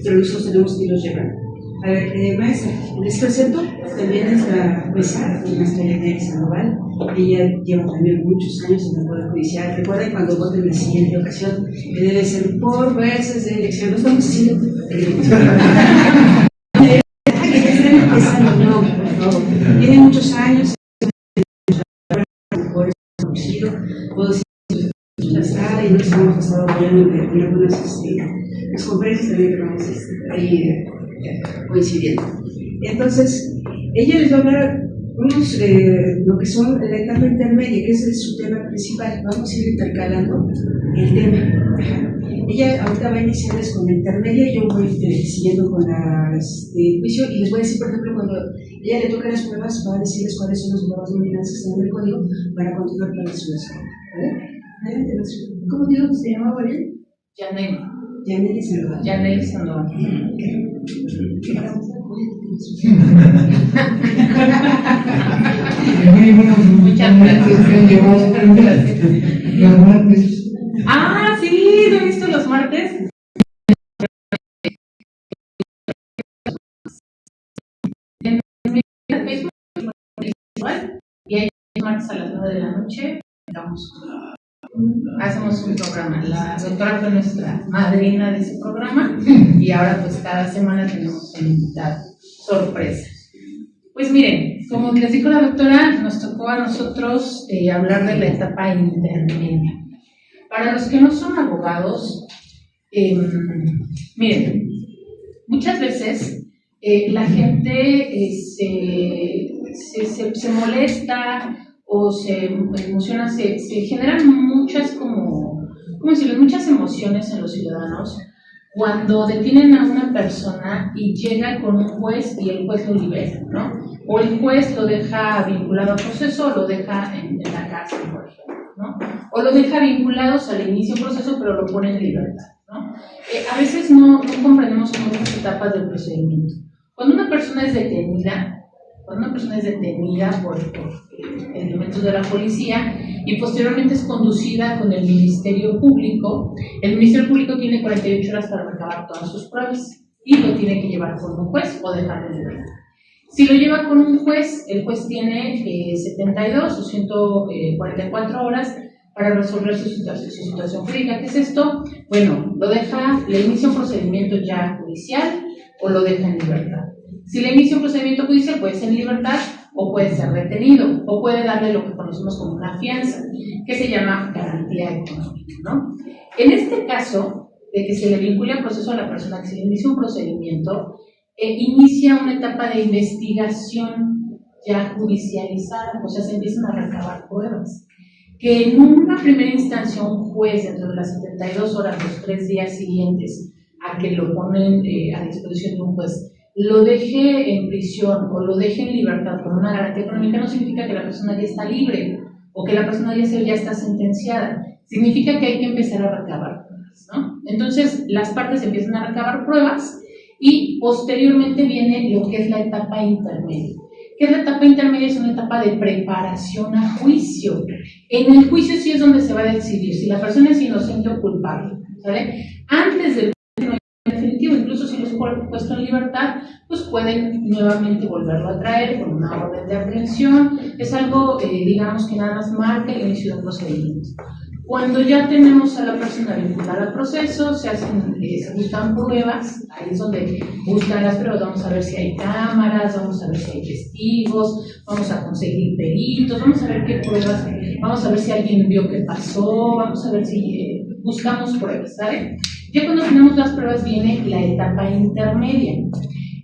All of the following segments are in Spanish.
pero nosotros tenemos que irlos llevando. A ver, maestra, les presento también esta jueza, maestra Yaneli Sandoval. Ella lleva también muchos años en el Poder Judicial. Recuerden, cuando voten en la siguiente ocasión, que debe ser por veces de elección. No estamos haciendo elección. No, por favor. Tiene muchos años. Por eso conocido, puedo decir y nos hemos estado apoyando en algunas las conferencias también que vamos ahí coincidiendo. Entonces, ella les va a hablar lo que son la etapa intermedia, que es su tema principal. Vamos a ir intercalando el tema. Ella ahorita va a iniciarles con la intermedia y yo voy siguiendo con las de juicio y les voy a decir, por ejemplo, cuando ella le toca las pruebas, va a decirles cuáles son las nuevas nominadas que están en el código para continuar con la ciudad. ¿Vale? ¿Cómo digo que se llamaba bien? Yaneli Sandoval. Yaneli Sandoval. Muchas gracias. Ah, sí, lo he visto los martes. En Facebook y hay martes a las 9 de la noche. Hacemos un programa. La doctora fue nuestra madrina de ese programa y ahora pues cada semana tenemos un invitado sorpresa. Pues miren, como les dijo la doctora, nos tocó a nosotros hablar de la etapa intermedia. Para los que no son abogados, miren, muchas veces la gente se molesta o se emociona, se generan muchas muchas emociones en los ciudadanos cuando detienen a una persona y llega con un juez y el juez lo libera, ¿no? O el juez lo deja vinculado al proceso o lo deja en la cárcel, por ejemplo, ¿no? O lo deja vinculados al inicio del proceso pero lo pone en libertad, ¿no? A veces no comprendemos muchas etapas del procedimiento. Cuando una persona es detenida por elementos de la policía y posteriormente es conducida con el Ministerio Público, el Ministerio Público tiene 48 horas para recabar todas sus pruebas y lo tiene que llevar con un juez o dejarlo en libertad. Si lo lleva con un juez, el juez tiene 72 o 144 horas para resolver su situación jurídica. ¿Qué es esto? Bueno, le inicia un procedimiento ya judicial o lo deja en libertad. Si le inicia un procedimiento judicial, puede ser en libertad o puede ser retenido o puede darle lo que conocemos como una fianza, que se llama garantía económica, ¿no? En este caso, de que se le vincule al proceso a la persona, que se le inicia un procedimiento, inicia una etapa de investigación ya judicializada, o sea, se empiezan a recabar pruebas. Que en una primera instancia un juez, dentro de las 72 horas, los 3 días siguientes a que lo ponen a disposición de un juez, lo deje en prisión o lo deje en libertad con una garantía económica, no significa que la persona ya está libre o que la persona ya está sentenciada. Significa que hay que empezar a recabar pruebas, ¿no? Entonces, las partes empiezan a recabar pruebas y posteriormente viene lo que es la etapa intermedia. ¿Qué es la etapa intermedia? Es una etapa de preparación a juicio. En el juicio sí es donde se va a decidir si la persona es inocente o culpable, ¿vale? Antes del definitivo, incluso si los puesto en libertad, pues pueden nuevamente volverlo a traer con una orden de aprehensión. Es algo, digamos, que nada más marca el inicio del procedimiento. Cuando ya tenemos a la persona vinculada al proceso, se buscan pruebas, ahí es donde buscan las pruebas, vamos a ver si hay cámaras, vamos a ver si hay testigos, vamos a conseguir peritos, vamos a ver qué pruebas, vamos a ver si alguien vio qué pasó, vamos a ver si buscamos pruebas, ¿sabe? Ya cuando tenemos las pruebas viene la etapa intermedia.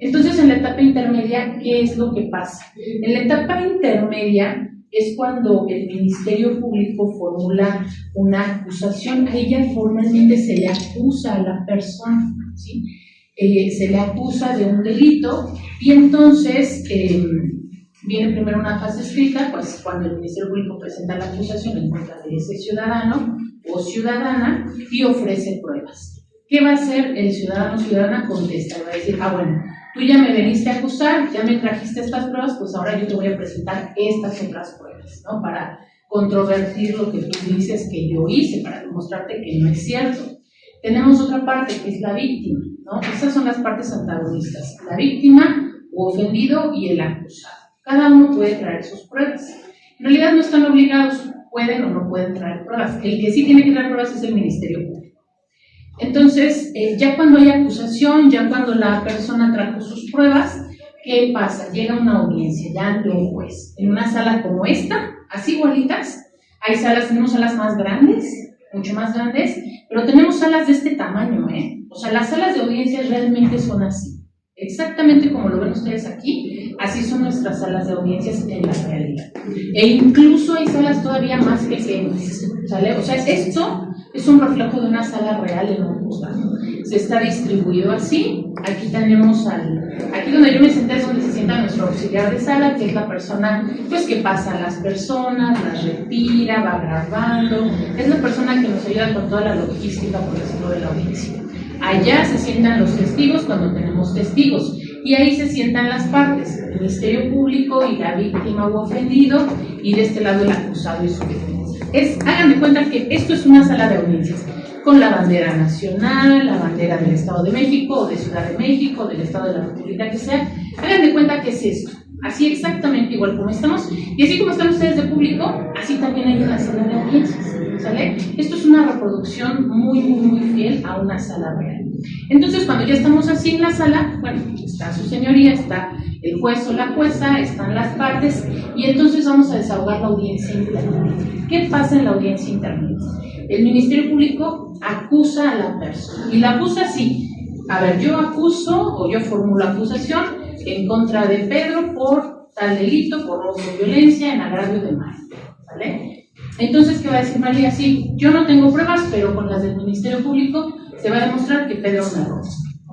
Entonces, en la etapa intermedia, ¿qué es lo que pasa? En la etapa intermedia es cuando el Ministerio Público formula una acusación. A ella formalmente se le acusa a la persona, ¿sí? Se le acusa de un delito y entonces viene primero una fase escrita, pues cuando el Ministerio Público presenta la acusación en contra de ese ciudadano o ciudadana y ofrece pruebas. ¿Qué va a hacer el ciudadano o ciudadana? Contesta, va a decir, bueno, tú ya me veniste a acusar, ya me trajiste estas pruebas, pues ahora yo te voy a presentar estas otras pruebas, ¿no? Para controvertir lo que tú dices que yo hice, para demostrarte que no es cierto. Tenemos otra parte que es la víctima, ¿no? Esas son las partes antagonistas, la víctima o ofendido y el acusado. Cada uno puede traer sus pruebas. En realidad no están obligados, pueden o no pueden traer pruebas. El que sí tiene que traer pruebas es el Ministerio Público. Entonces, ya cuando hay acusación, ya cuando la persona trajo sus pruebas, ¿qué pasa? Llega una audiencia ya ante un juez. En una sala como esta, así igualitas, hay salas, tenemos salas más grandes, mucho más grandes, pero tenemos salas de este tamaño, O sea, las salas de audiencias realmente son así. Exactamente como lo ven ustedes aquí, así son nuestras salas de audiencias en la realidad. E incluso hay salas todavía más pequeñas, ¿sale? O sea, esto es un reflejo de una sala real en un juzgado. Se está distribuido así. Aquí tenemos aquí donde yo me senté es donde se sienta nuestro auxiliar de sala, que es la persona, pues, que pasa a las personas, las retira, va grabando. Es la persona que nos ayuda con toda la logística, por decirlo, de la audiencia. Allá se sientan los testigos cuando tenemos testigos y ahí se sientan las partes, el Ministerio Público y la víctima o ofendido, y de este lado el acusado y su defensa. Hagan de cuenta que esto es una sala de audiencias con la bandera nacional, la bandera del Estado de México o de Ciudad de México, del Estado de la República que sea. Hagan de cuenta que es esto, así exactamente igual como estamos, y así como están ustedes de público, así también hay en la sala de audiencias. ¿Sale? Esto es una reproducción muy, muy, muy fiel a una sala real. Entonces, cuando ya estamos así en la sala, bueno, está su señoría, está el juez o la jueza, están las partes, y entonces vamos a desahogar la audiencia intermedia. ¿Qué pasa en la audiencia intermedia? El Ministerio Público acusa a la persona, y la acusa así. A ver, yo acuso o yo formulo acusación en contra de Pedro por tal delito, por robo de violencia en agravio de María. ¿Vale? Entonces, ¿qué va a decir María? Sí, yo no tengo pruebas, pero con las del Ministerio Público se va a demostrar que Pedro me robó.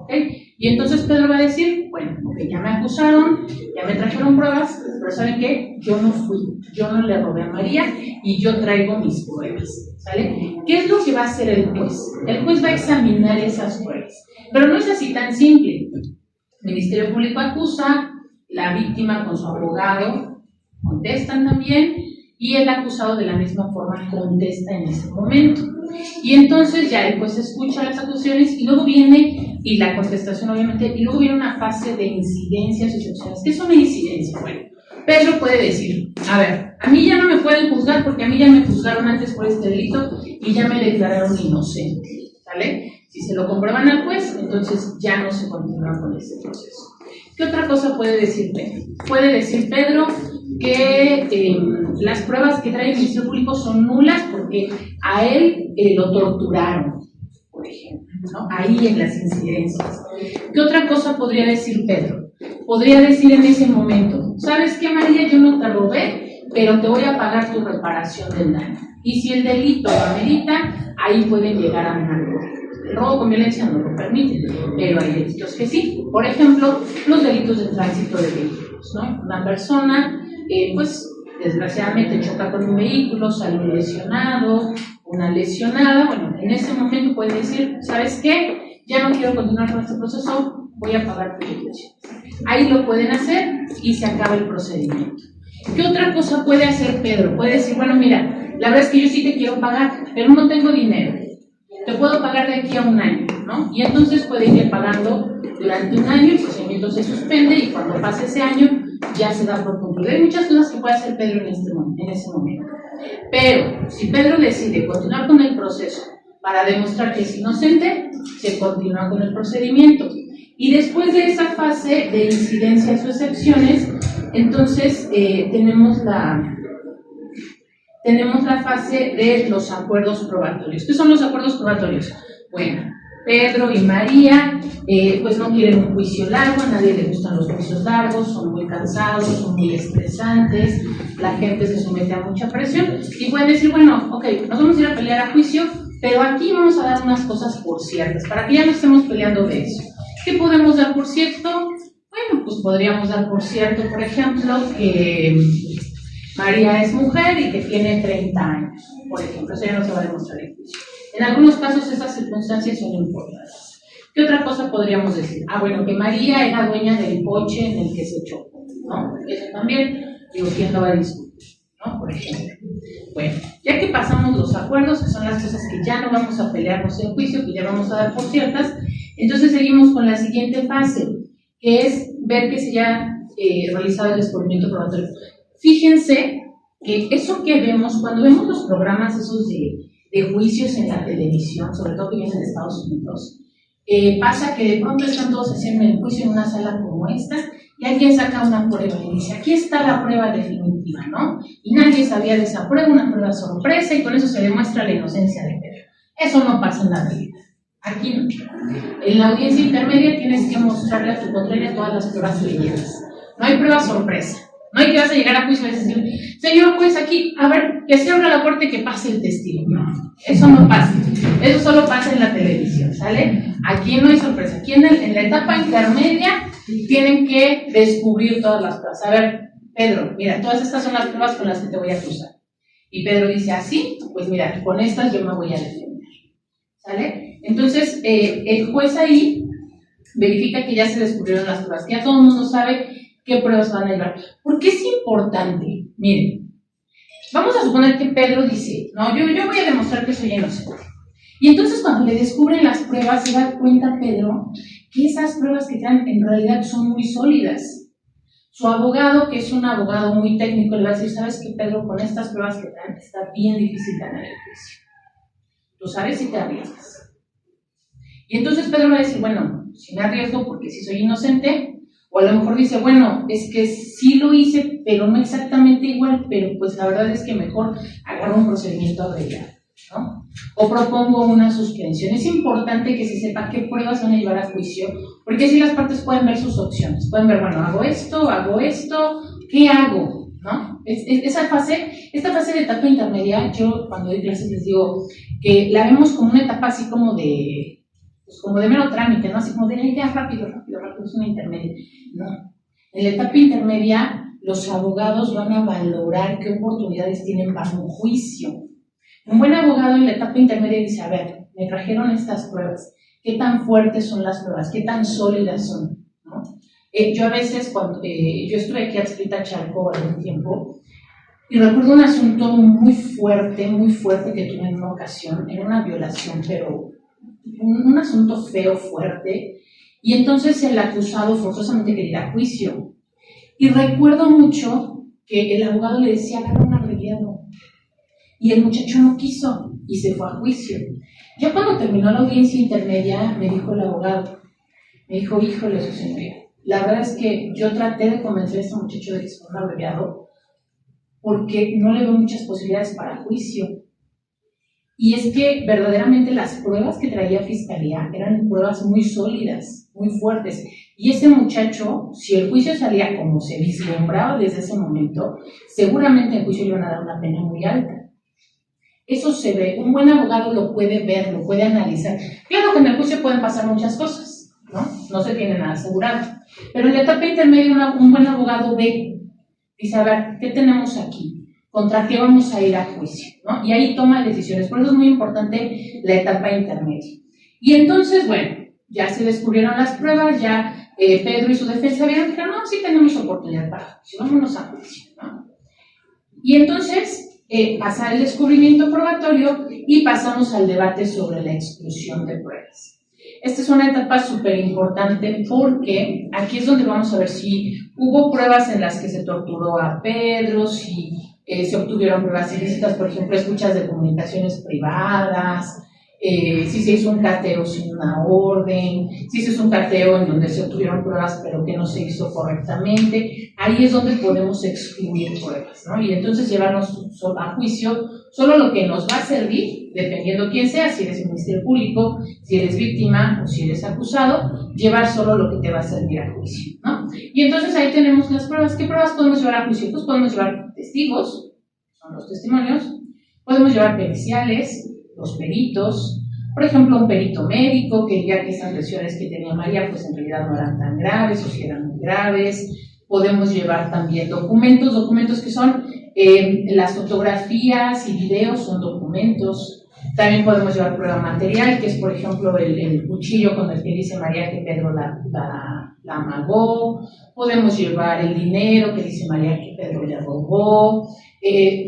¿Ok? Y entonces Pedro va a decir, bueno, ok, ya me acusaron, ya me trajeron pruebas, pero ¿saben qué? Yo no fui, yo no le robé a María y yo traigo mis pruebas. ¿Sale? ¿Qué es lo que va a hacer el juez? El juez va a examinar esas pruebas. Pero no es así tan simple. El Ministerio Público acusa, la víctima con su abogado contestan también, y el acusado de la misma forma contesta en ese momento. Y entonces ya el juez escucha las acusaciones y luego viene, y la contestación obviamente, y luego viene una fase de incidencias y excepciones. ¿Qué es una incidencia? Bueno, Pedro puede decir, a ver, a mí ya no me pueden juzgar porque a mí ya me juzgaron antes por este delito y ya me declararon inocente, ¿sale? Si se lo comprueban al juez, entonces ya no se continúa con ese proceso. ¿Qué otra cosa puede decir Pedro? Puede decir Pedro que las pruebas que trae el Ministerio Público son nulas porque a él lo torturaron, por ejemplo, ¿no? Ahí en las incidencias. ¿Qué otra cosa podría decir Pedro? Podría decir en ese momento, ¿sabes qué, María? Yo no te robé, pero te voy a pagar tu reparación del daño. Y si el delito lo amerita, ahí pueden llegar a un acuerdo. El robo con violencia no lo permite, pero hay delitos que sí. Por ejemplo, los delitos de tránsito de vehículos, ¿no? Una persona, pues, desgraciadamente choca con un vehículo, sale un lesionado, una lesionada. Bueno, en ese momento puede decir, ¿sabes qué? Ya no quiero continuar con este proceso, voy a pagar tu liquidación. Ahí lo pueden hacer y se acaba el procedimiento. ¿Qué otra cosa puede hacer Pedro? Puede decir, bueno, mira, la verdad es que yo sí te quiero pagar, pero no tengo dinero. Te puedo pagar de aquí a un año, ¿no? Y entonces puede ir pagando durante un año, el procedimiento se suspende y cuando pase ese año ya se da por concluido. Hay muchas cosas que puede hacer Pedro en ese momento. Pero si Pedro decide continuar con el proceso para demostrar que es inocente, se continúa con el procedimiento. Y después de esa fase de incidencias o excepciones, entonces tenemos la fase de los acuerdos probatorios. ¿Qué son los acuerdos probatorios? Bueno, Pedro y María pues no quieren un juicio largo, a nadie le gustan los juicios largos, son muy cansados, son muy estresantes, la gente se somete a mucha presión y pueden decir, bueno, ok, nos vamos a ir a pelear a juicio, pero aquí vamos a dar unas cosas por ciertas, para que ya no estemos peleando de eso. ¿Qué podemos dar por cierto? Bueno, pues podríamos dar por cierto, por ejemplo, que María es mujer y que tiene 30 años, por ejemplo, eso ya no se va a demostrar en juicio. En algunos casos esas circunstancias son importantes. ¿Qué otra cosa podríamos decir? Ah, bueno, que María era dueña del coche en el que se chocó, ¿no? Eso también, digo, ¿quién lo va a discutir? ¿No? Por ejemplo. Bueno, ya que pasamos los acuerdos, que son las cosas que ya no vamos a pelearnos en juicio, que ya vamos a dar por ciertas, entonces seguimos con la siguiente fase, que es ver que se haya realizado el descubrimiento probatorio. Fíjense que eso que vemos, cuando vemos los programas esos de juicios en la televisión, sobre todo que vienen de Estados Unidos, pasa que de pronto están todos haciendo el juicio en una sala como esta, y alguien saca una prueba y dice, aquí está la prueba definitiva, ¿no? Y nadie sabía de esa prueba, una prueba sorpresa, y con eso se demuestra la inocencia de Pedro. Eso no pasa en la realidad. Aquí no. En la audiencia intermedia tienes que mostrarle a tu contraria todas las pruebas leídas. No hay prueba sorpresa. No hay que vas a llegar a juicio y decir, señor juez, aquí, a ver, que se abra la puerta y que pase el testigo. No, eso no pasa. Eso solo pasa en la televisión, ¿sale? Aquí no hay sorpresa. Aquí en la etapa intermedia tienen que descubrir todas las pruebas. A ver, Pedro, mira, todas estas son las pruebas con las que te voy a acusar. Y Pedro dice, ¿así? Pues mira, con estas yo me voy a defender. ¿Sale? Entonces, el juez ahí verifica que ya se descubrieron las pruebas, que ya todo el mundo sabe qué pruebas van a llevar. ¿Por qué es importante? Miren, vamos a suponer que Pedro dice, no, yo voy a demostrar que soy inocente. Y entonces cuando le descubren las pruebas, se da cuenta Pedro que esas pruebas que traen en realidad son muy sólidas. Su abogado, que es un abogado muy técnico, le va a decir, ¿sabes qué, Pedro? Con estas pruebas que traen está bien difícil ganar el juicio. Tú sabes si te arriesgas. Y entonces Pedro va a decir, bueno, si me arriesgo porque si soy inocente, o a lo mejor dice, bueno, es que sí lo hice, pero no exactamente igual, pero pues la verdad es que mejor agarro un procedimiento abreviado, ¿no? O propongo una suspensión. Es importante que se sepa qué pruebas van a llevar a juicio, porque así las partes pueden ver sus opciones. Pueden ver, bueno, hago esto, ¿qué hago? ¿No? Esta fase de etapa intermedia, yo cuando doy clases les digo que la vemos como una etapa así como de mero trámite, ¿no? Así como de, ya, rápido, es una intermedia. No. En la etapa intermedia, los abogados van a valorar qué oportunidades tienen para un juicio. Un buen abogado en la etapa intermedia dice, a ver, me trajeron estas pruebas, ¿qué tan fuertes son las pruebas? ¿Qué tan sólidas son? ¿No? Yo a veces, cuando yo estuve aquí adscrita a Chalco algún tiempo, y recuerdo un asunto muy fuerte que tuve en una ocasión, en una violación, pero un asunto feo, fuerte, y entonces el acusado forzosamente quería ir a juicio. Y recuerdo mucho que el abogado le decía, agarra un abreviado, y el muchacho no quiso, y se fue a juicio. Ya cuando terminó la audiencia intermedia, me dijo el abogado, me dijo, híjole, su señoría, la verdad es que yo traté de convencer a este muchacho de que se fuera abreviado, porque no le veo muchas posibilidades para juicio. Y es que verdaderamente las pruebas que traía Fiscalía eran pruebas muy sólidas, muy fuertes. Y ese muchacho, si el juicio salía como se vislumbraba desde ese momento, seguramente el juicio le iban a dar una pena muy alta. Eso se ve, un buen abogado lo puede ver, lo puede analizar. Claro que en el juicio pueden pasar muchas cosas, ¿no? No se tiene nada asegurado. Pero en la etapa intermedia un buen abogado ve, dice, a ver, ¿qué tenemos aquí? ¿Contra qué vamos a ir a juicio? ¿No? Y ahí toma decisiones. Por eso es muy importante la etapa intermedia. Y entonces, bueno, ya se descubrieron las pruebas, ya Pedro y su defensa vieron que no, sí tenemos oportunidad para juicio, vámonos a juicio, ¿no? Y entonces pasa el descubrimiento probatorio y pasamos al debate sobre la exclusión de pruebas. Esta es una etapa súper importante porque aquí es donde vamos a ver si hubo pruebas en las que se torturó a Pedro, si se obtuvieron pruebas ilícitas, por ejemplo, escuchas de comunicaciones privadas, si se hizo un cateo sin una orden, si se hizo un cateo en donde se obtuvieron pruebas pero que no se hizo correctamente. Ahí es donde podemos excluir pruebas, ¿no? Y entonces llevarnos a juicio solo lo que nos va a servir, dependiendo quién sea, si eres Ministerio Público, si eres víctima o si eres acusado, llevar solo lo que te va a servir a juicio, ¿no? Y entonces ahí tenemos las pruebas. ¿Qué pruebas podemos llevar a juicio? Pues podemos llevar testigos, son los testimonios, podemos llevar periciales, los peritos, por ejemplo, un perito médico que diga que esas lesiones que tenía María pues en realidad no eran tan graves o si eran muy graves. Podemos llevar también documentos que son las fotografías y videos son documentos. También podemos llevar prueba material, que es por ejemplo el cuchillo con el que dice María que Pedro la amagó. Podemos llevar el dinero que dice María que Pedro le robó.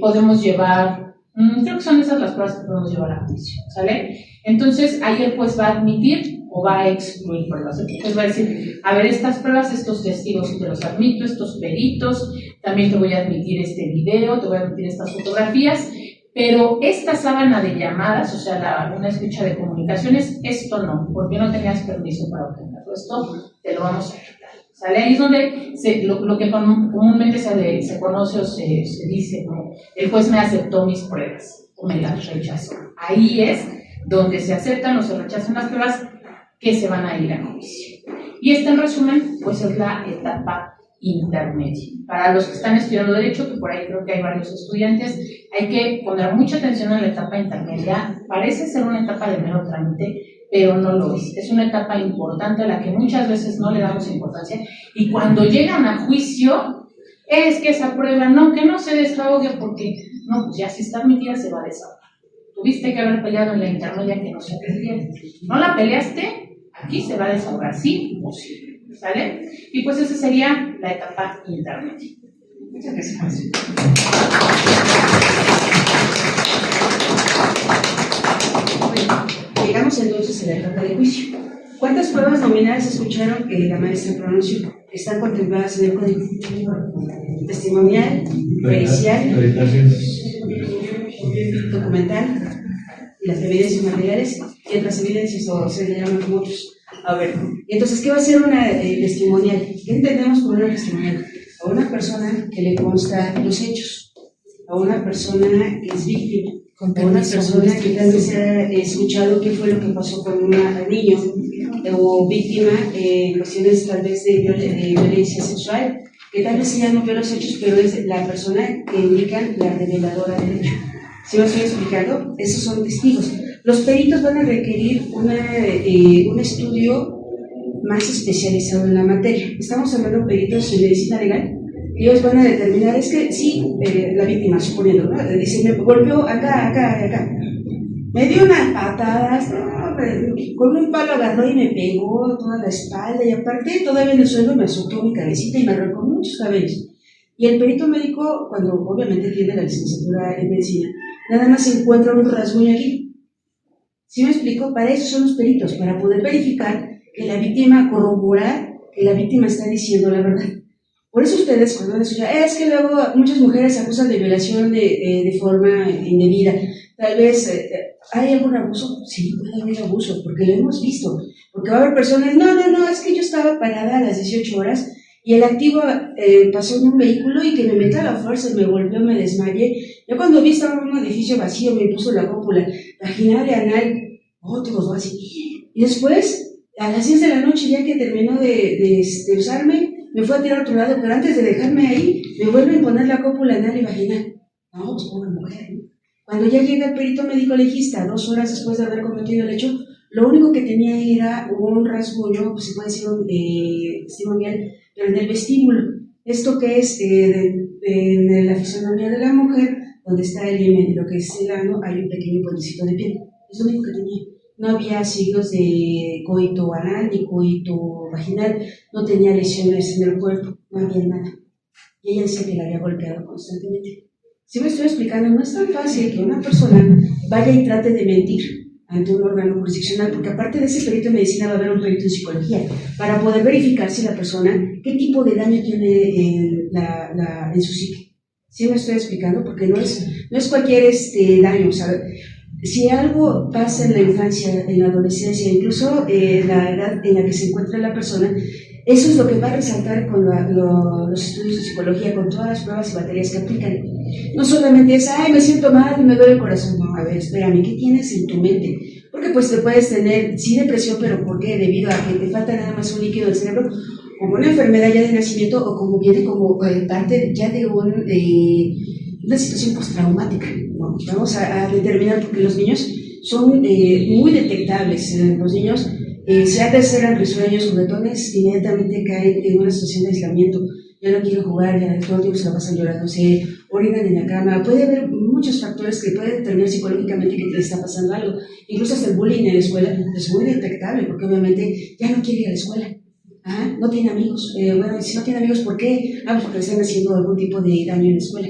Podemos llevar Creo que son esas las pruebas que podemos llevar a juicio, ¿sale? Entonces, ahí el juez va a admitir o va a excluir pruebas. El juez va a decir, a ver, estas pruebas, estos testigos te los admito, estos peritos, también te voy a admitir este video, te voy a admitir estas fotografías, pero esta sábana de llamadas, o sea, una escucha de comunicaciones, esto no, porque no tenías permiso para obtenerlo, esto te lo vamos a quitar, ¿sale? Ahí es donde lo que comúnmente se conoce o se dice como, el juez me aceptó mis pruebas, o me las rechazó. Ahí es donde se aceptan o se rechazan las pruebas que se van a ir a juicio. Y esta, en resumen, pues es la etapa intermedia. Para los que están estudiando Derecho, que por ahí creo que hay varios estudiantes, hay que poner mucha atención a la etapa intermedia. Parece ser una etapa de mero trámite, pero no lo es. Es una etapa importante a la que muchas veces no le damos importancia. Y cuando llegan a juicio, es que esa prueba, no, que no se desahogue porque, no, pues ya si está admitida se va a desahogar. Tuviste que haber peleado en la intermedia que no se peleó. No la peleaste, aquí se va a desahogar, sí o sí. ¿Sale? Y pues esa sería la etapa intermedia. Muchas gracias. Bueno, llegamos entonces a la etapa de juicio. ¿Cuántas pruebas nominales escucharon que la maestra pronunció? Están contempladas en el código. Testimonial, pericial, documental, y las evidencias materiales y otras evidencias, o se le llaman como otros. A ver, entonces, ¿qué va a ser una testimonial? ¿Qué entendemos por una testimonial? A una persona que le consta los hechos, a una persona que es víctima, a una persona que tal vez ha escuchado qué fue lo que pasó con un niño o víctima en cuestiones tal vez de violencia sexual, que tal vez ella no vio los hechos, pero es la persona que indican la reveladora del hecho. ¿Sí me estoy explicando? Esos son testigos. Los peritos van a requerir un estudio más especializado en la materia. Estamos hablando de peritos en medicina legal. Ellos van a determinar, es que sí, la víctima, suponiendo, ¿no? Dice, me golpeó acá. Me dio unas patadas, ¿no? Con un palo agarró y me pegó toda la espalda, y aparte todavía en el suelo me azotó mi cabecita y me arrancó muchos cabellos. Y el perito médico, cuando obviamente tiene la licenciatura en medicina, nada más encuentra un rasguño aquí. ¿Sí me explico? Para eso son los peritos, para poder verificar que la víctima, corroborar que la víctima está diciendo la verdad. Por eso ustedes, cuando van a escuchar, es que luego muchas mujeres acusan de violación de forma indebida. Tal vez, ¿hay algún abuso? Sí, puede haber abuso, porque lo hemos visto. Porque va a haber personas, no, es que yo estaba parada a las 18 horas y el activo pasó en un vehículo y que me metió a la fuerza, me golpeó, me desmayé. Yo cuando vi estaba en un edificio vacío, me puso la cópula vaginal y anal, todos así. Y después, a las 10 de la noche, ya que terminó de usarme, me fue a tirar a otro lado, pero antes de dejarme ahí, me vuelve a poner la cópula anal y vaginal. No, pues pobre mujer, ¿no? Cuando ya llega el perito médico legista, 2 horas después de haber cometido el hecho, lo único que tenía era un rasguño, pues se puede decir un testimonial, pero en el vestíbulo. Esto que es en la fisonomía de la mujer, donde está el himen y lo que es el ano, hay un pequeño puentecito de piel. Es lo único que tenía. No había signos de coito anal ni coito vaginal, no tenía lesiones en el cuerpo, no había nada. Y ella decía que la había golpeado constantemente. Si me estoy explicando, no es tan fácil que una persona vaya y trate de mentir ante un órgano jurisdiccional, porque aparte de ese perito en medicina va a haber un perito en psicología, para poder verificar si la persona, qué tipo de daño tiene en su psique. ¿Sí me estoy explicando? Porque no es cualquier daño, ¿sabes? Si algo pasa en la infancia, en la adolescencia, incluso la edad en la que se encuentra la persona, eso es lo que va a resaltar con los estudios de psicología, con todas las pruebas y materias que aplican. No solamente es, me siento mal, me duele el corazón. No, a ver, espérame, ¿qué tienes en tu mente? Porque pues te puedes tener, sí, depresión, pero ¿por qué? Debido a que te falta nada más un líquido del cerebro, como una enfermedad ya de nacimiento o como viene como parte ya de una situación postraumática. ¿No? Vamos a determinar, porque los niños son muy detectables. Los niños, si antes eran risueños, juguetones, inmediatamente caen en una situación de aislamiento. Ya no quieren jugar, ya todo el tiempo se la pasan llorando, se orinan en la cama. Puede haber muchos factores que pueden determinar psicológicamente que te está pasando algo. Incluso hasta el bullying en la escuela es muy detectable, porque obviamente ya no quiere ir a la escuela. No tiene amigos. Bueno, si no tiene amigos, ¿por qué? Pues porque le están haciendo algún tipo de daño en la escuela.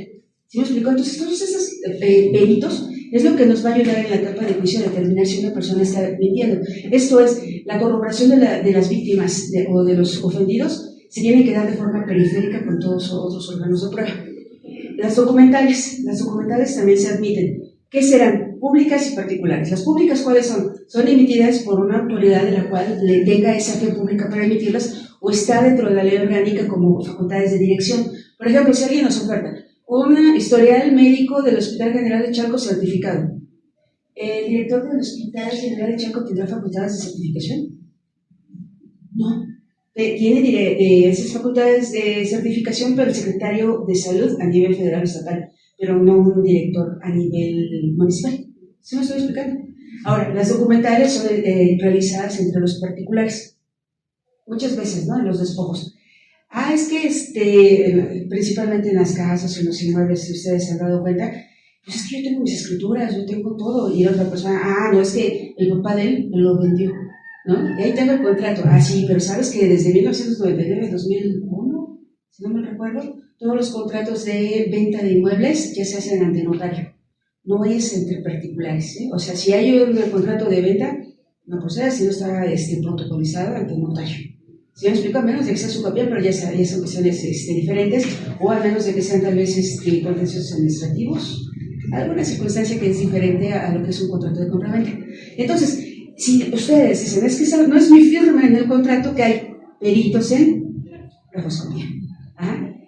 ¿Sí me explico? Entonces, todos esos peritos es lo que nos va a ayudar en la etapa de juicio a determinar si una persona está mintiendo. Esto es, la corroboración de las víctimas o de los ofendidos se tiene que dar de forma periférica con todos los otros órganos de prueba. Las documentales también se admiten. ¿Qué serán? Públicas y particulares. Las públicas, ¿cuáles son? Son emitidas por una autoridad de la cual le tenga esa fe pública para emitirlas o está dentro de la ley orgánica como facultades de dirección. Por ejemplo, si alguien nos oferta un historial médico del Hospital General de Chalco certificado, ¿el director del Hospital General de Chalco tendrá facultades de certificación? No. Tiene esas facultades de certificación, pero el secretario de Salud a nivel federal o estatal, pero no un director a nivel municipal. ¿Sí me estoy explicando? Ahora, las documentales son realizadas entre los particulares. Muchas veces, ¿no? En los despojos. Es que principalmente en las casas o en los inmuebles, si ustedes se han dado cuenta, pues es que yo tengo mis escrituras, yo tengo todo. Y la otra persona, no, es que el papá de él me lo vendió, ¿no? Y ahí tengo el contrato. Sí, pero sabes que desde 1999, 2001, si no me recuerdo, todos los contratos de venta de inmuebles ya se hacen ante notario. No es entre particulares, ¿eh? O sea, si hay un contrato de venta, no procede si no está protocolizado ante notario. Si me explico, a menos de que sea su copia, pero ya son cuestiones diferentes, o a menos de que sean tal vez contenciosos administrativos, alguna circunstancia que es diferente a lo que es un contrato de compraventa. Entonces, si ustedes dicen, es que no es mi firma en el contrato, que hay peritos en grafoscopía.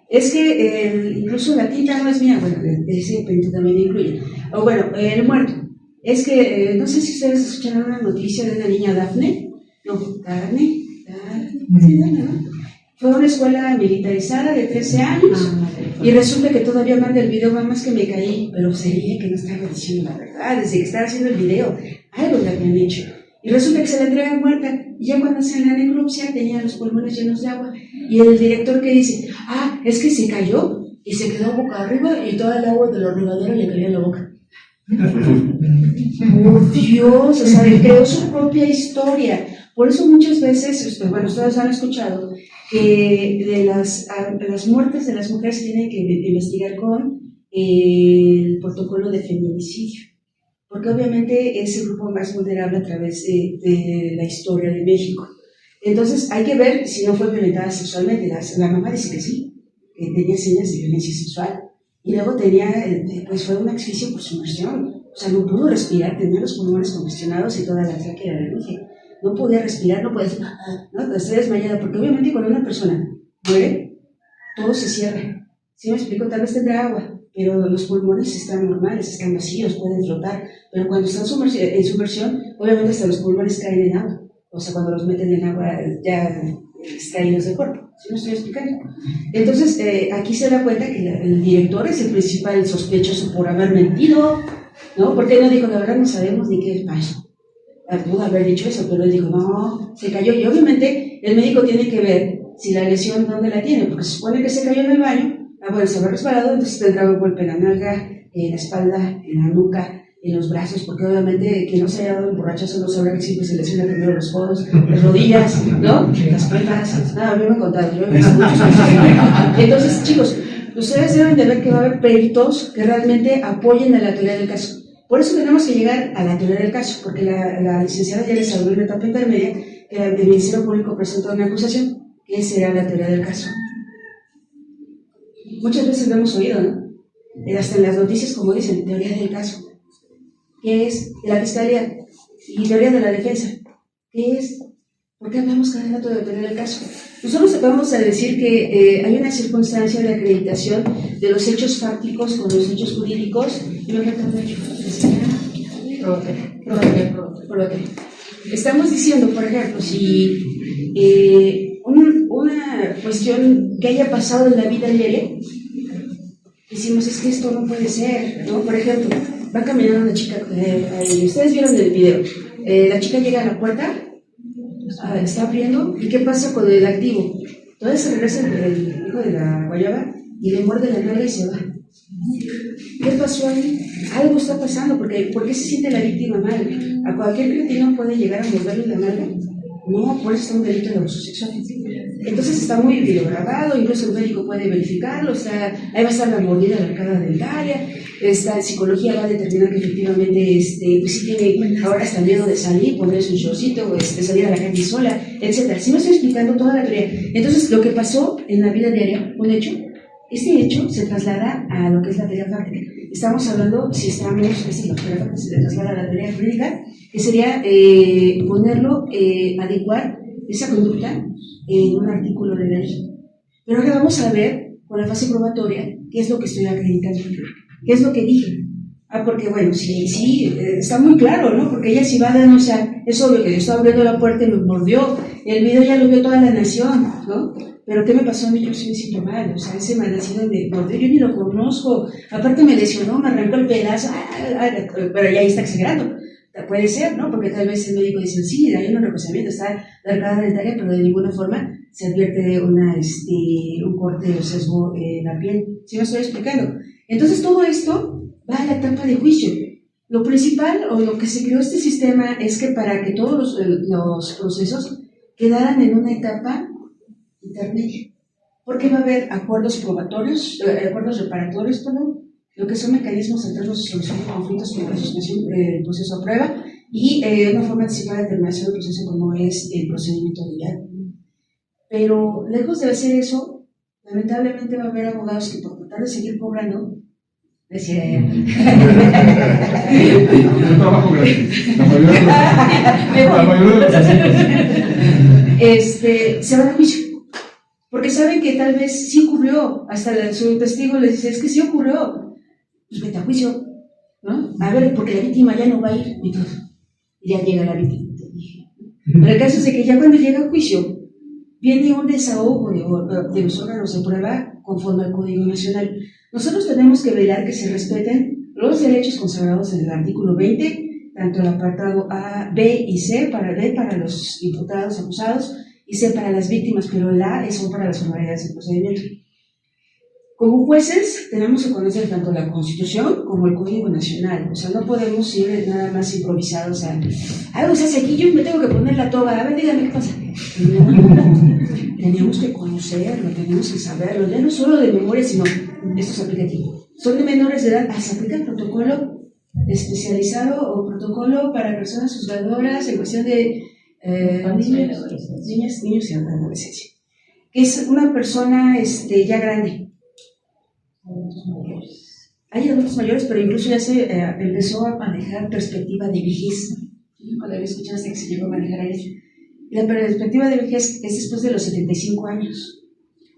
Es que incluso la tinta no es mía, bueno, ese perito también incluye. O bueno, el muerto. Es que, no sé si ustedes escucharon una noticia de una niña Dafne, ¿no? Fue a una escuela militarizada de 13 años y resulta que todavía manda el video, mamás que me caí, pero sería que no estaba diciendo la verdad, desde que estaba haciendo el video, algo le habían hecho. Y resulta que se la entregan muerta y ya cuando hacen la necropsia tenía los pulmones llenos de agua y el director que dice, es que se cayó y se quedó boca arriba y toda el agua de la regadera le cayó en la boca. Por Dios, o sea, él creó su propia historia. Por eso muchas veces, ustedes han escuchado que de las muertes de las mujeres se tienen que investigar con el protocolo de feminicidio, porque obviamente es el grupo más vulnerable a través de la historia de México. Entonces hay que ver si no fue violentada sexualmente. La mamá dice que sí, que tenía señas de violencia sexual, y luego fue un asfixia por sumersión. O sea, no pudo respirar, tenía los pulmones congestionados y toda la tráquea de la noche. No podía respirar, no podía decir, no, estoy desmayada, porque obviamente cuando una persona muere, todo se cierra. ¿Sí me explico? Tal vez tendrá agua, pero los pulmones están normales, están vacíos, pueden flotar, pero cuando están en sumersión, obviamente hasta los pulmones caen en agua. O sea, cuando los meten en agua ya caídos del cuerpo. ¿Sí me estoy explicando? Entonces, aquí se da cuenta que el director es el principal sospechoso por haber mentido, ¿no? Porque él no dijo, la verdad no sabemos ni qué pasó. Pudo haber dicho eso, pero él dijo, no, se cayó. Y obviamente el médico tiene que ver si la lesión, ¿dónde la tiene? Porque se supone que se cayó en el baño, se habrá resbalado, entonces tendrá un golpe en la nalga, en la espalda, en la nuca, en los brazos, porque obviamente quien no se haya dado el borrachazo no sabrá que siempre se lesiona primero los codos, las rodillas, ¿no? Las patas. A mí me han contado, yo he visto muchos casos. Entonces, chicos, ustedes deben de ver que va a haber peritos que realmente apoyen a la teoría del caso. Por eso tenemos que llegar a la teoría del caso, porque la licenciada ya les habló en la etapa intermedia que el Ministerio Público presentó una acusación, que será la teoría del caso. Muchas veces lo hemos oído, ¿no? Hasta en las noticias, como dicen, teoría del caso. ¿Qué es? De la Fiscalía y teoría de la defensa. ¿Qué es? ¿Por qué hablamos cada rato de teoría del caso? Nosotros vamos a decir que hay una circunstancia de acreditación de los hechos fácticos con los hechos jurídicos y me falta un hecho. Estamos diciendo, por ejemplo, si una cuestión que haya pasado en la vida diaria, decimos, es que esto no puede ser, ¿no? Por ejemplo, va caminando una chica, ustedes vieron el video, la chica llega a la puerta, está abriendo, ¿y qué pasa con el activo? Entonces se regresa el hijo de la guayaba y le muerde la nalga y se va. ¿Qué pasó ahí? Algo está pasando, porque ¿por qué se siente la víctima mal? ¿A cualquier cretino puede llegar a morderle la nalga? No, por eso está un delito de abuso sexual. Entonces está muy videograbado, incluso el médico puede verificarlo, ahí va a estar la mordida de la arcada dentaria, psicología va a determinar que efectivamente pues sí tiene ahora hasta miedo de salir, ponerse un shortcito, salir a la calle sola, etcétera. Sí me estoy explicando toda la teoría. Entonces, lo que pasó en la vida diaria, un hecho, este hecho se traslada a lo que es la teoría fáctica. Estamos hablando, si estamos, la teoría fáctica se traslada a la teoría jurídica, que sería ponerlo, adecuar esa conducta en un artículo de ley. Pero ahora vamos a ver, con la fase probatoria, qué es lo que estoy acreditando, qué es lo que dije. Porque bueno, sí, está muy claro, ¿no? Porque ella sí va a denunciar, es obvio que yo estaba abriendo la puerta y me mordió, el video ya lo vio toda la nación, ¿no? Pero ¿qué me pasó a mí? Yo sí me siento mal, o sea, ese malnacido me mordió, yo ni lo conozco, aparte me lesionó, me arrancó el pedazo, pero ya ahí está exagerando. Puede ser, ¿no? Porque tal vez el médico dice, sí, hay un reconocimiento, está la arcada dentaria, pero de ninguna forma se advierte un corte o sesgo en la piel. ¿Sí me estoy explicando? Entonces todo esto va a la etapa de juicio. Lo principal, o lo que se creó este sistema, es que para que todos los procesos quedaran en una etapa intermedia. Porque va a haber acuerdos probatorios, acuerdos reparatorios, perdón, lo que son mecanismos alternos de solución de conflictos con la suspensión del proceso a prueba y una forma anticipada de terminación del proceso como es el procedimiento legal. Pero lejos de hacer eso, lamentablemente va a haber abogados que por tratar de seguir cobrando, decía yo trabajo gratis. La mayoría de los casos. Se van a juicio. Porque saben que tal vez sí ocurrió, hasta su testigo les dice, es que sí ocurrió. Pues vete a juicio, ¿no? A ver, porque la víctima ya no va a ir y todo. Y ya llega la víctima, te dije. Pero el caso es de que ya cuando llega a juicio, viene un desahogo de los órganos de prueba conforme al Código Nacional. Nosotros tenemos que velar que se respeten los derechos consagrados en el artículo 20, tanto el apartado A, B y C, para los imputados, acusados, y C para las víctimas, pero el A son para las formalidades del procedimiento. Como jueces tenemos que conocer tanto la Constitución como el Código Nacional, o sea, no podemos ir nada más improvisados o sea, si aquí yo me tengo que poner la toga, a ver, dígame qué pasa. No, tenemos que conocerlo, tenemos que saberlo, ya no solo de memoria, sino esto se aplica aquí. Son de menores de edad, se aplica el protocolo especializado o protocolo para personas juzgadoras en cuestión de niños y adolescencia, que es una persona ya grande. Hay adultos mayores, pero incluso ya se empezó a manejar perspectiva de vejez. Cuando había escuchado hasta que se llegó a manejar eso. La perspectiva de vejez es después de los 75 años.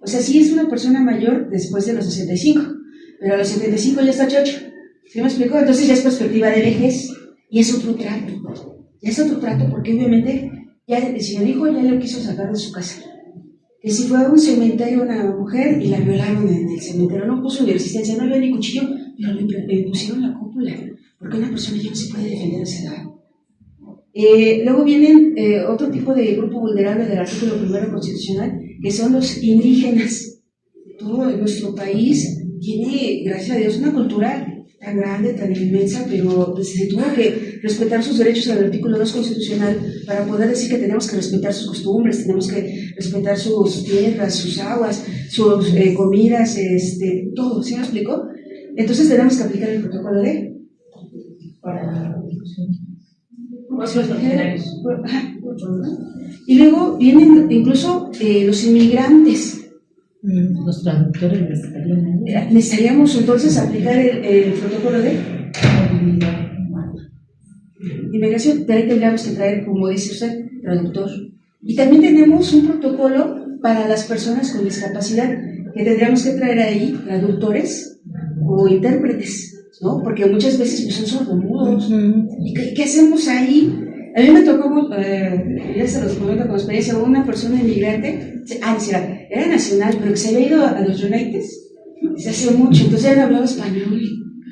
O sea, sí es una persona mayor después de los 65, pero a los 75 ya está chocho. ¿Sí me explicó? Entonces ya es perspectiva de vejez y es otro trato. Ya es otro trato porque obviamente si el hijo ya lo quiso sacar de su casa. Que si fue a un cementerio una mujer y la violaron en el cementerio, no puso ni resistencia, no había ni cuchillo, pero le pusieron la cúpula, porque una persona ya no se puede defender a esa edad. Luego vienen otro tipo de grupo vulnerable del artículo 1 constitucional, que son los indígenas. Todo nuestro país tiene, gracias a Dios, una cultura tan grande, tan inmensa, pero se tuvo que respetar sus derechos al artículo 2 constitucional para poder decir que tenemos que respetar sus costumbres, tenemos que respetar sus tierras, sus aguas, sus comidas, todo, ¿sí me explico? Entonces tenemos que aplicar el protocolo de para los originarios. Y luego vienen incluso los inmigrantes. Los traductores necesitaríamos entonces aplicar el protocolo de inmigración. De ahí tendríamos que traer, como dice usted, traductor. Y también tenemos un protocolo para las personas con discapacidad, que tendríamos que traer ahí traductores o intérpretes, ¿no? Porque muchas veces pues, son sordomudos. ¿Y qué hacemos ahí? A mí me tocó, ya se los comento con experiencia, una persona inmigrante, era nacional, pero que se había ido a los Unites, se hace mucho, entonces ya no hablaba español.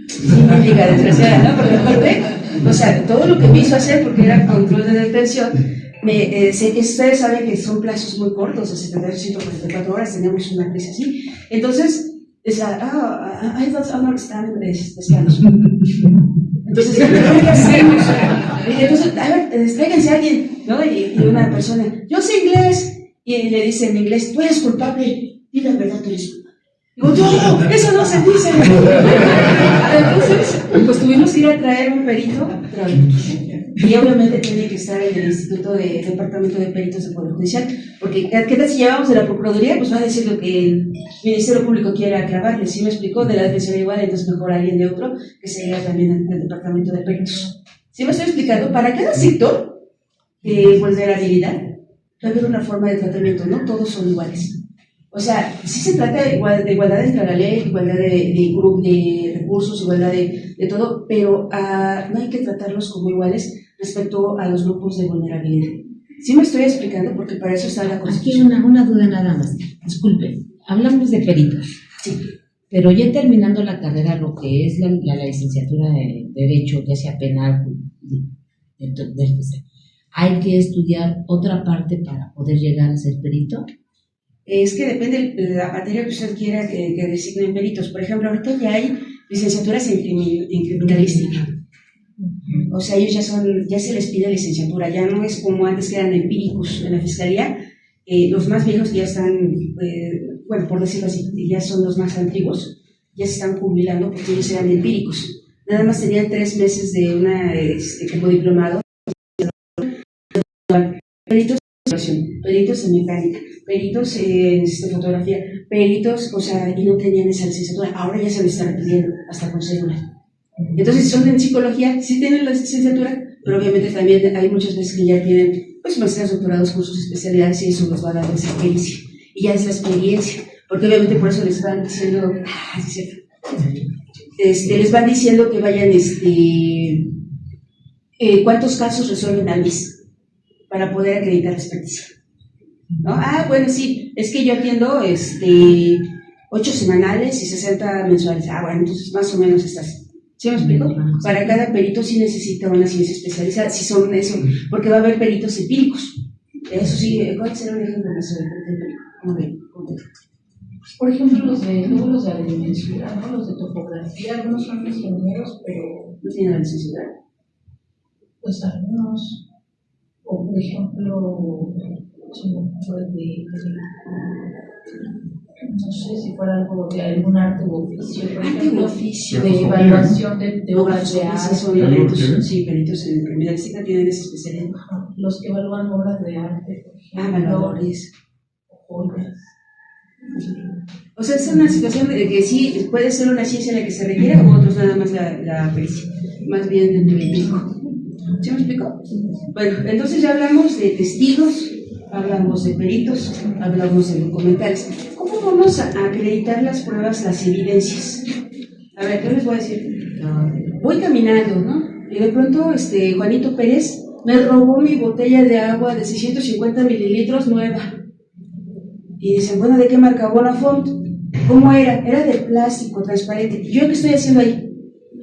Sí, me diga, desgraciada, ¿no? Pero me acordé, o sea, todo lo que me hizo hacer, porque era control de detención, ustedes saben que son plazos muy cortos, de 78, 144 horas, teníamos una crisis así. Entonces, I don't understand Spanish. Entonces, ¿qué hacemos? Entonces, a ver, tráiganse a alguien, ¿no? Y una persona, yo sé inglés, y le dice en inglés, tú eres culpable, y la verdad tú eres culpable. Digo, no, eso no se dice. Entonces, pues tuvimos que ir a traer un perito, y obviamente tiene que estar en el Departamento de Peritos del Poder Judicial, porque ¿qué tal si llevamos de la Procuraduría? Pues va a decir lo que el Ministerio Público quiera clavarle. Si me explicó, de la Defensoría igual, entonces mejor alguien de otro que se lleve también al Departamento de Peritos. ¿Sí me estoy explicando? Para cada sector de vulnerabilidad va a haber una forma de tratamiento, no todos son iguales. O sea, sí se trata de igualdad entre la ley, igualdad de recursos, igualdad de todo, pero no hay que tratarlos como iguales respecto a los grupos de vulnerabilidad. Sí me estoy explicando, porque para eso está la Constitución. Aquí una duda nada más. Disculpe, hablamos de peritos. Sí. Pero ya terminando la carrera, lo que es la licenciatura de Derecho, ya sea penal, ¿hay que estudiar otra parte para poder llegar a ser perito? Es que depende de la materia que usted quiera que designen peritos. Por ejemplo, ahorita ya hay licenciaturas en criminalística. O sea, ellos ya se les pide licenciatura, ya no es como antes que eran empíricos en la fiscalía. Los más viejos ya están, bueno, por decirlo así, ya son los más antiguos, ya se están jubilando porque ellos eran empíricos. Nada más tenían 3 meses de como diplomado. Peritos peritos en mecánica, peritos en fotografía, peritos, o sea, y no tenían esa licenciatura. Ahora ya se les está pidiendo hasta con cédula. Entonces, si son en psicología, sí tienen la licenciatura, pero obviamente también hay muchas veces que ya tienen, pues, maestrías, doctorados, cursos, especialidades, y eso les va a dar esa experiencia. Y ya es la experiencia, porque obviamente por eso les van diciendo, les van diciendo que vayan, cuántos casos resuelven al mes para poder acreditar la experticia, ¿no? Bueno, sí, es que yo atiendo 8 semanales y 60 mensuales. Bueno, entonces más o menos estás. ¿Sí me explico? Para cada perito sí necesita una ciencia especializada, si son eso, porque va a haber peritos empíricos. Eso sí, ¿cuál será un ejemplo de eso de empírico? ¿Cómo ven? Por ejemplo, los de agrimensura, ¿no? Los de topografía, algunos son ingenieros, pero ¿No tienen la licenciatura? Pues algunos, o por ejemplo, no sé si fuera algo de algún arte u oficio, por ejemplo, de evaluación de obras de arte. Sí, peritos en criminalística tienen esa especialidad. Los que evalúan obras de arte, por ejemplo, evaluadores. Joyas. O sea, es una situación de que sí puede ser una ciencia en la que se requiere, o otros nada más la pericia, más bien dentro del empírico. ¿Sí me explico? Bueno, entonces ya hablamos de testigos, hablamos de peritos, hablamos de documentales. ¿Cómo vamos a acreditar las pruebas, las evidencias? A ver, yo les voy a decir, voy caminando, ¿no? Y de pronto, Juanito Pérez me robó mi botella de agua de 650 mililitros nueva. Y dicen, bueno, ¿de qué marca? Bonafont. ¿Cómo era? Era de plástico transparente. ¿Yo qué estoy haciendo ahí?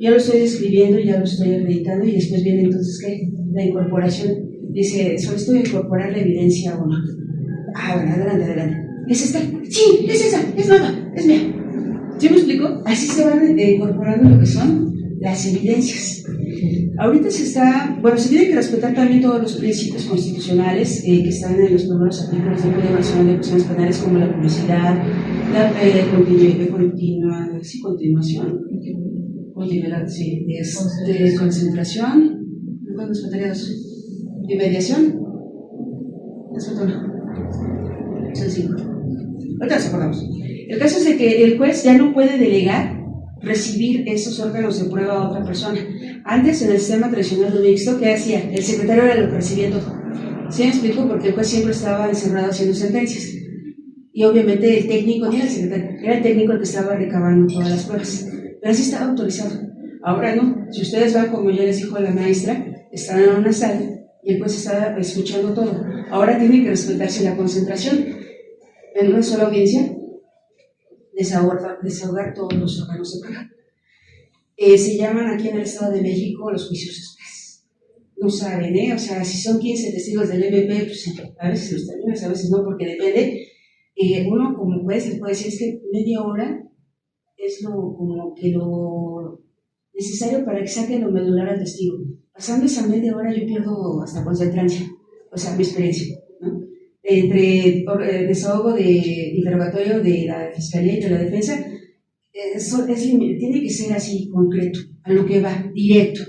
Ya lo estoy describiendo, ya lo estoy acreditando, y después viene entonces, ¿qué? La incorporación. Dice, solo estoy a incorporar la evidencia o no. Bueno, adelante. ¿Es esta? Sí, es esa, es nueva, es mía. ¿Sí me explico? Así se van incorporando lo que son las evidencias. Ahorita se tiene que respetar también todos los principios constitucionales que están en los primeros artículos del Código Nacional de Procedimientos Penales, como la publicidad, la continuación, concentración, ¿cuántos materiales? Y mediación. Son 5. Ahorita nos acordamos. El caso es de que el juez ya no puede delegar recibir esos órganos de prueba a otra persona. Antes, en el sistema tradicional de mixto, ¿qué hacía? El secretario era el que recibía todo. ¿Sí me explico? Porque el juez siempre estaba encerrado haciendo sentencias. Y obviamente el técnico, no era el secretario, era el técnico el que estaba recabando todas las pruebas. Pero así estaba autorizado. Ahora no. Si ustedes van, como ya les dijo la maestra, están en una sala y el juez está escuchando todo. Ahora tiene que respetarse la concentración. En una sola audiencia, desahogar todos los órganos de prueba. Se llaman aquí en el Estado de México los juicios express. No saben, o sea, si son 15 testigos del MP, pues a veces los terminas, a veces no, porque depende. Uno como juez les puede decir, es que media hora es lo necesario para que saquen lo medular al testigo. Pasando esa media hora yo pierdo hasta concentrancia, o sea, mi experiencia, ¿no? Entre desahogo de interrogatorio de la fiscalía y de la defensa, tiene que ser así, concreto, a lo que va, directo.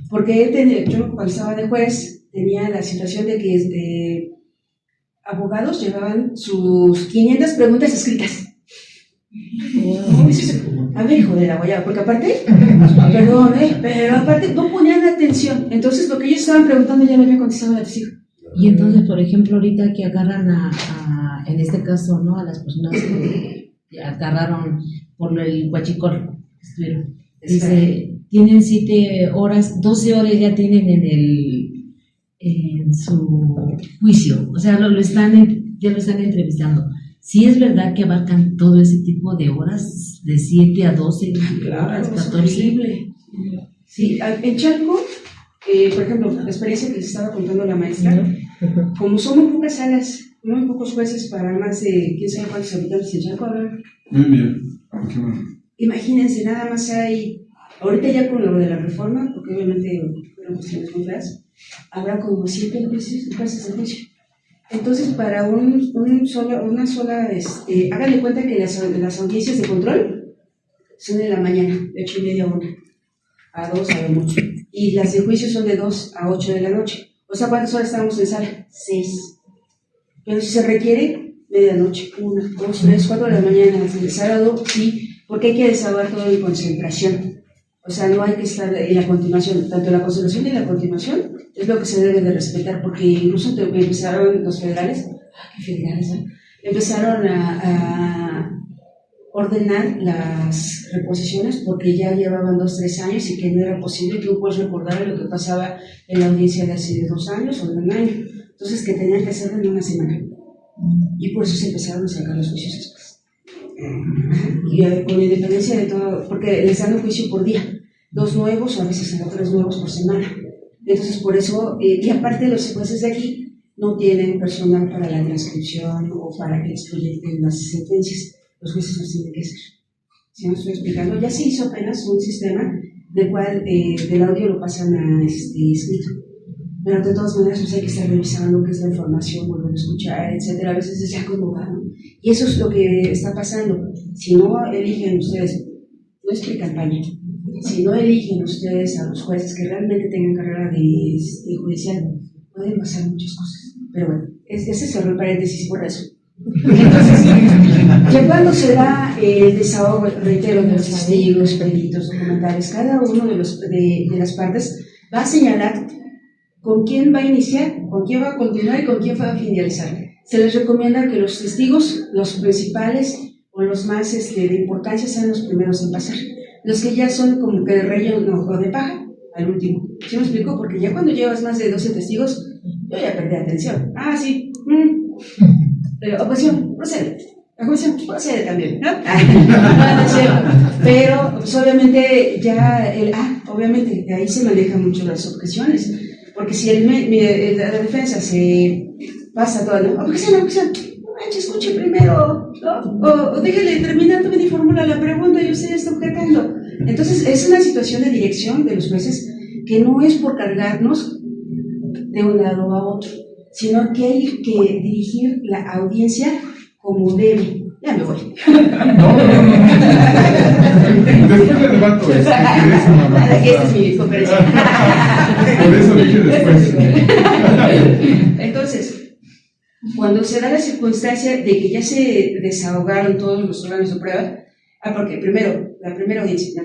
Porque yo cuando estaba de juez tenía la situación de que abogados llevaban sus 500 preguntas escritas. A ver, hijo de la guayaba, porque aparte, perdón, pero aparte no ponían atención. Entonces lo que ellos estaban preguntando ya lo había contestado la testigo. Y entonces, por ejemplo, ahorita que agarran en este caso, ¿no? A las personas que agarraron por el huachicol, dice, tienen 7 horas, 12 horas ya tienen en su juicio, o sea, ya lo están entrevistando. Si es verdad que abarcan todo ese tipo de horas, de 7 a 12 horas, 14. Sí, en Chalco, por ejemplo, la experiencia que se estaba contando la maestra, como son muy pocas salas, muy pocos jueces para más de quién sabe cuántos habitantes en Chalco, muy bien. Qué bueno. Imagínense, nada más hay, ahorita ya con lo de la reforma, porque obviamente fueron cuestiones muy feas, habrá como 7 jueces de juicio. Entonces, para una sola, hagan de cuenta que las audiencias de control son en la mañana, de 8:30 a 1, a 2 a lo mucho. Y las de juicio son de 2 a 8 de la noche. O sea, ¿cuántas horas estamos en sala? 6. Pero si se requiere, medianoche, 1, 2, 3, 4 de la mañana, el sábado, sí, porque hay que desahogar todo en concentración. O sea, no hay que estar en la continuación, tanto la concentración y la continuación es lo que se debe de respetar, porque incluso empezaron los federales, empezaron a ordenar las reposiciones porque ya llevaban 2-3 años y que no era posible que un juez recordara lo que pasaba en la audiencia de hace 2 años o de 1 año. Entonces, que tenían que hacerlo en una semana. Y por eso se empezaron a sacar los juicios después. Y con independencia de todo, porque les dan un juicio por día, 2 nuevos o a veces 3 nuevos por semana. Entonces, por eso, y aparte los jueces de aquí no tienen personal para la transcripción o para que les proyecten las sentencias. Los jueces los tienen que hacer. ¿Sí me estoy explicando? Ya se hizo apenas un sistema del cual del audio lo pasan a escrito. Pero de todas maneras pues hay que estar revisando qué es la información, volver a escuchar, etcétera. A veces es ya convocado. Y eso es lo que está pasando. Si no eligen ustedes, no es pre-campaña, si no eligen ustedes a los jueces que realmente tengan carrera de judicial, pueden pasar muchas cosas. Pero bueno, ese cerró el paréntesis por eso. Entonces, ya cuando se da el desahogo, reitero, de los testigos, peritos, documentales, cada uno de las partes va a señalar con quién va a iniciar, con quién va a continuar y con quién va a finalizar. Se les recomienda que los testigos, los principales o los más de importancia, sean los primeros en pasar. Los que ya son como que de relleno o de paja, al último. ¿Sí me explico? Porque ya cuando llevas más de 12 testigos, yo ya perdí atención. Ah, sí. Oposición, procede. La comisión procede también, ¿no? Pero, pues obviamente, ya obviamente, de ahí se manejan mucho las objeciones. Porque si la defensa se pasa toda la objeción, no manches, escuche primero, ¿no? O déjale terminar, tú me formula la pregunta y usted está objetando. Entonces, es una situación de dirección de los jueces que no es por cargarnos de un lado a otro, sino que hay que dirigir la audiencia como debe. Ya me voy. No. Después le debato esto. Esta es mi conferencia. Por eso dije después. Entonces, cuando se da la circunstancia de que ya se desahogaron todos los órganos de prueba, porque primero, la primera audiencia,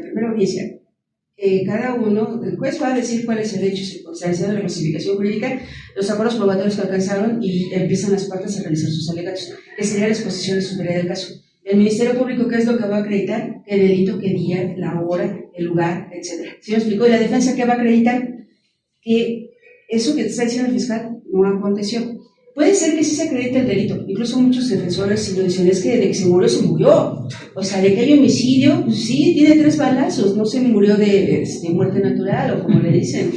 cada uno, el juez va a decir cuál es el hecho circunstancial de la clasificación jurídica, los acuerdos probatorios que alcanzaron y empiezan las partes a realizar sus alegatos, que sería la exposición de su teoría del caso. El Ministerio Público, ¿qué es lo que va a acreditar? El delito, qué día, la hora, el lugar, etc. ¿Sí me explicó? Y la defensa, ¿qué va a acreditar? Que eso que te está diciendo el fiscal no aconteció. Puede ser que sí se acredite el delito, incluso muchos defensores sí lo dicen, es que de que se murió, o sea, de que hay homicidio, pues sí, tiene 3 balazos, no se murió de muerte natural, o como le dicen,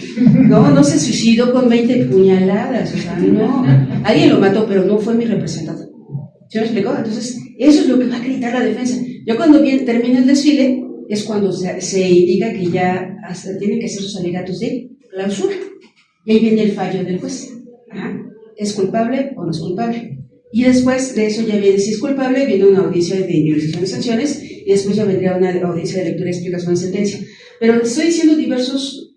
no se suicidó con 20 puñaladas, o sea, no, alguien lo mató, pero no fue mi representante. ¿Sí me explicó? Entonces, eso es lo que va a acreditar la defensa. Yo cuando termina el desfile, es cuando se indica que ya hasta tienen que hacer sus alegatos de clausura. Y ahí viene el fallo del juez. Ajá. ¿Es culpable o no es culpable? Y después de eso ya viene, si es culpable, viene una audiencia de individualización de sanciones y después ya vendría una audiencia de lectura y explicación de sentencia. Pero les estoy diciendo diversos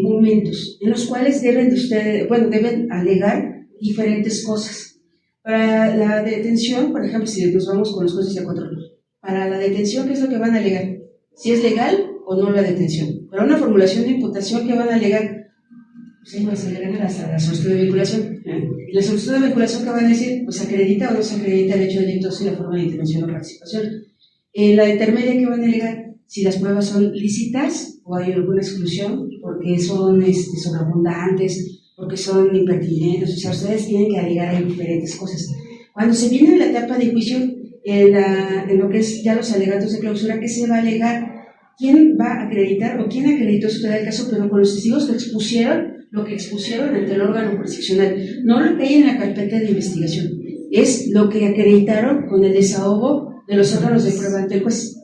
momentos en los cuales deben alegar diferentes cosas. Para la detención, por ejemplo, si nos vamos con los jueces de control, para la detención, ¿qué es lo que van a alegar? Si es legal o no la detención. Para una formulación de imputación, ¿qué van a alegar? Pues se alegan la solicitud de vinculación. Y la solicitud de vinculación, ¿qué van a decir? Pues acredita o no se acredita el hecho delictuoso y la forma de intervención o participación. En la intermedia, ¿qué van a alegar? Si las pruebas son lícitas o hay alguna exclusión, porque son sobreabundantes, porque son impertinentes. O sea, ustedes tienen que alegar en diferentes cosas. Cuando se viene a la etapa de juicio, en lo que es ya los alegatos de clausura, ¿qué se va a alegar? ¿Quién va a acreditar o quién acreditó eso el caso, pero con los testigos que expusieron lo que expusieron ante el órgano jurisdiccional? No lo que hay en la carpeta de investigación, es lo que acreditaron con el desahogo de los órganos de prueba ante el juez.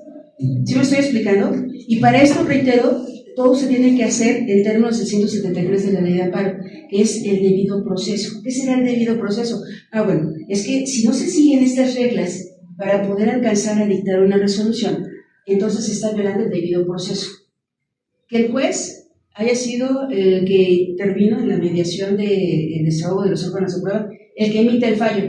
¿Sí me estoy explicando? Y para esto, reitero, todo se tiene que hacer en términos del 173 de la Ley de Amparo, que es el debido proceso. ¿Qué será el debido proceso? Bueno, es que si no se siguen estas reglas para poder alcanzar a dictar una resolución, entonces se está violando el debido proceso. Que el juez haya sido el que intervino en la mediación del desahogo de los órganos de prueba, el que emite el fallo,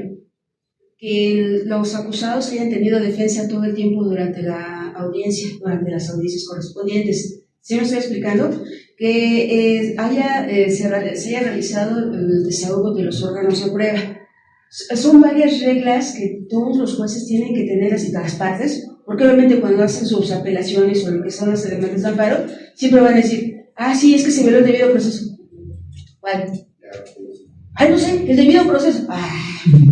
que los acusados hayan tenido defensa todo el tiempo durante la audiencia, durante las audiencias correspondientes. ¿Sí me estoy explicando? Que se haya realizado el desahogo de los órganos de prueba. Son varias reglas que todos los jueces tienen que tener así todas las partes, porque obviamente cuando hacen sus apelaciones o lo que son los elementos de amparo, siempre van a decir, sí, es que se violó el debido proceso. ¿Cuál? No sé, el debido proceso.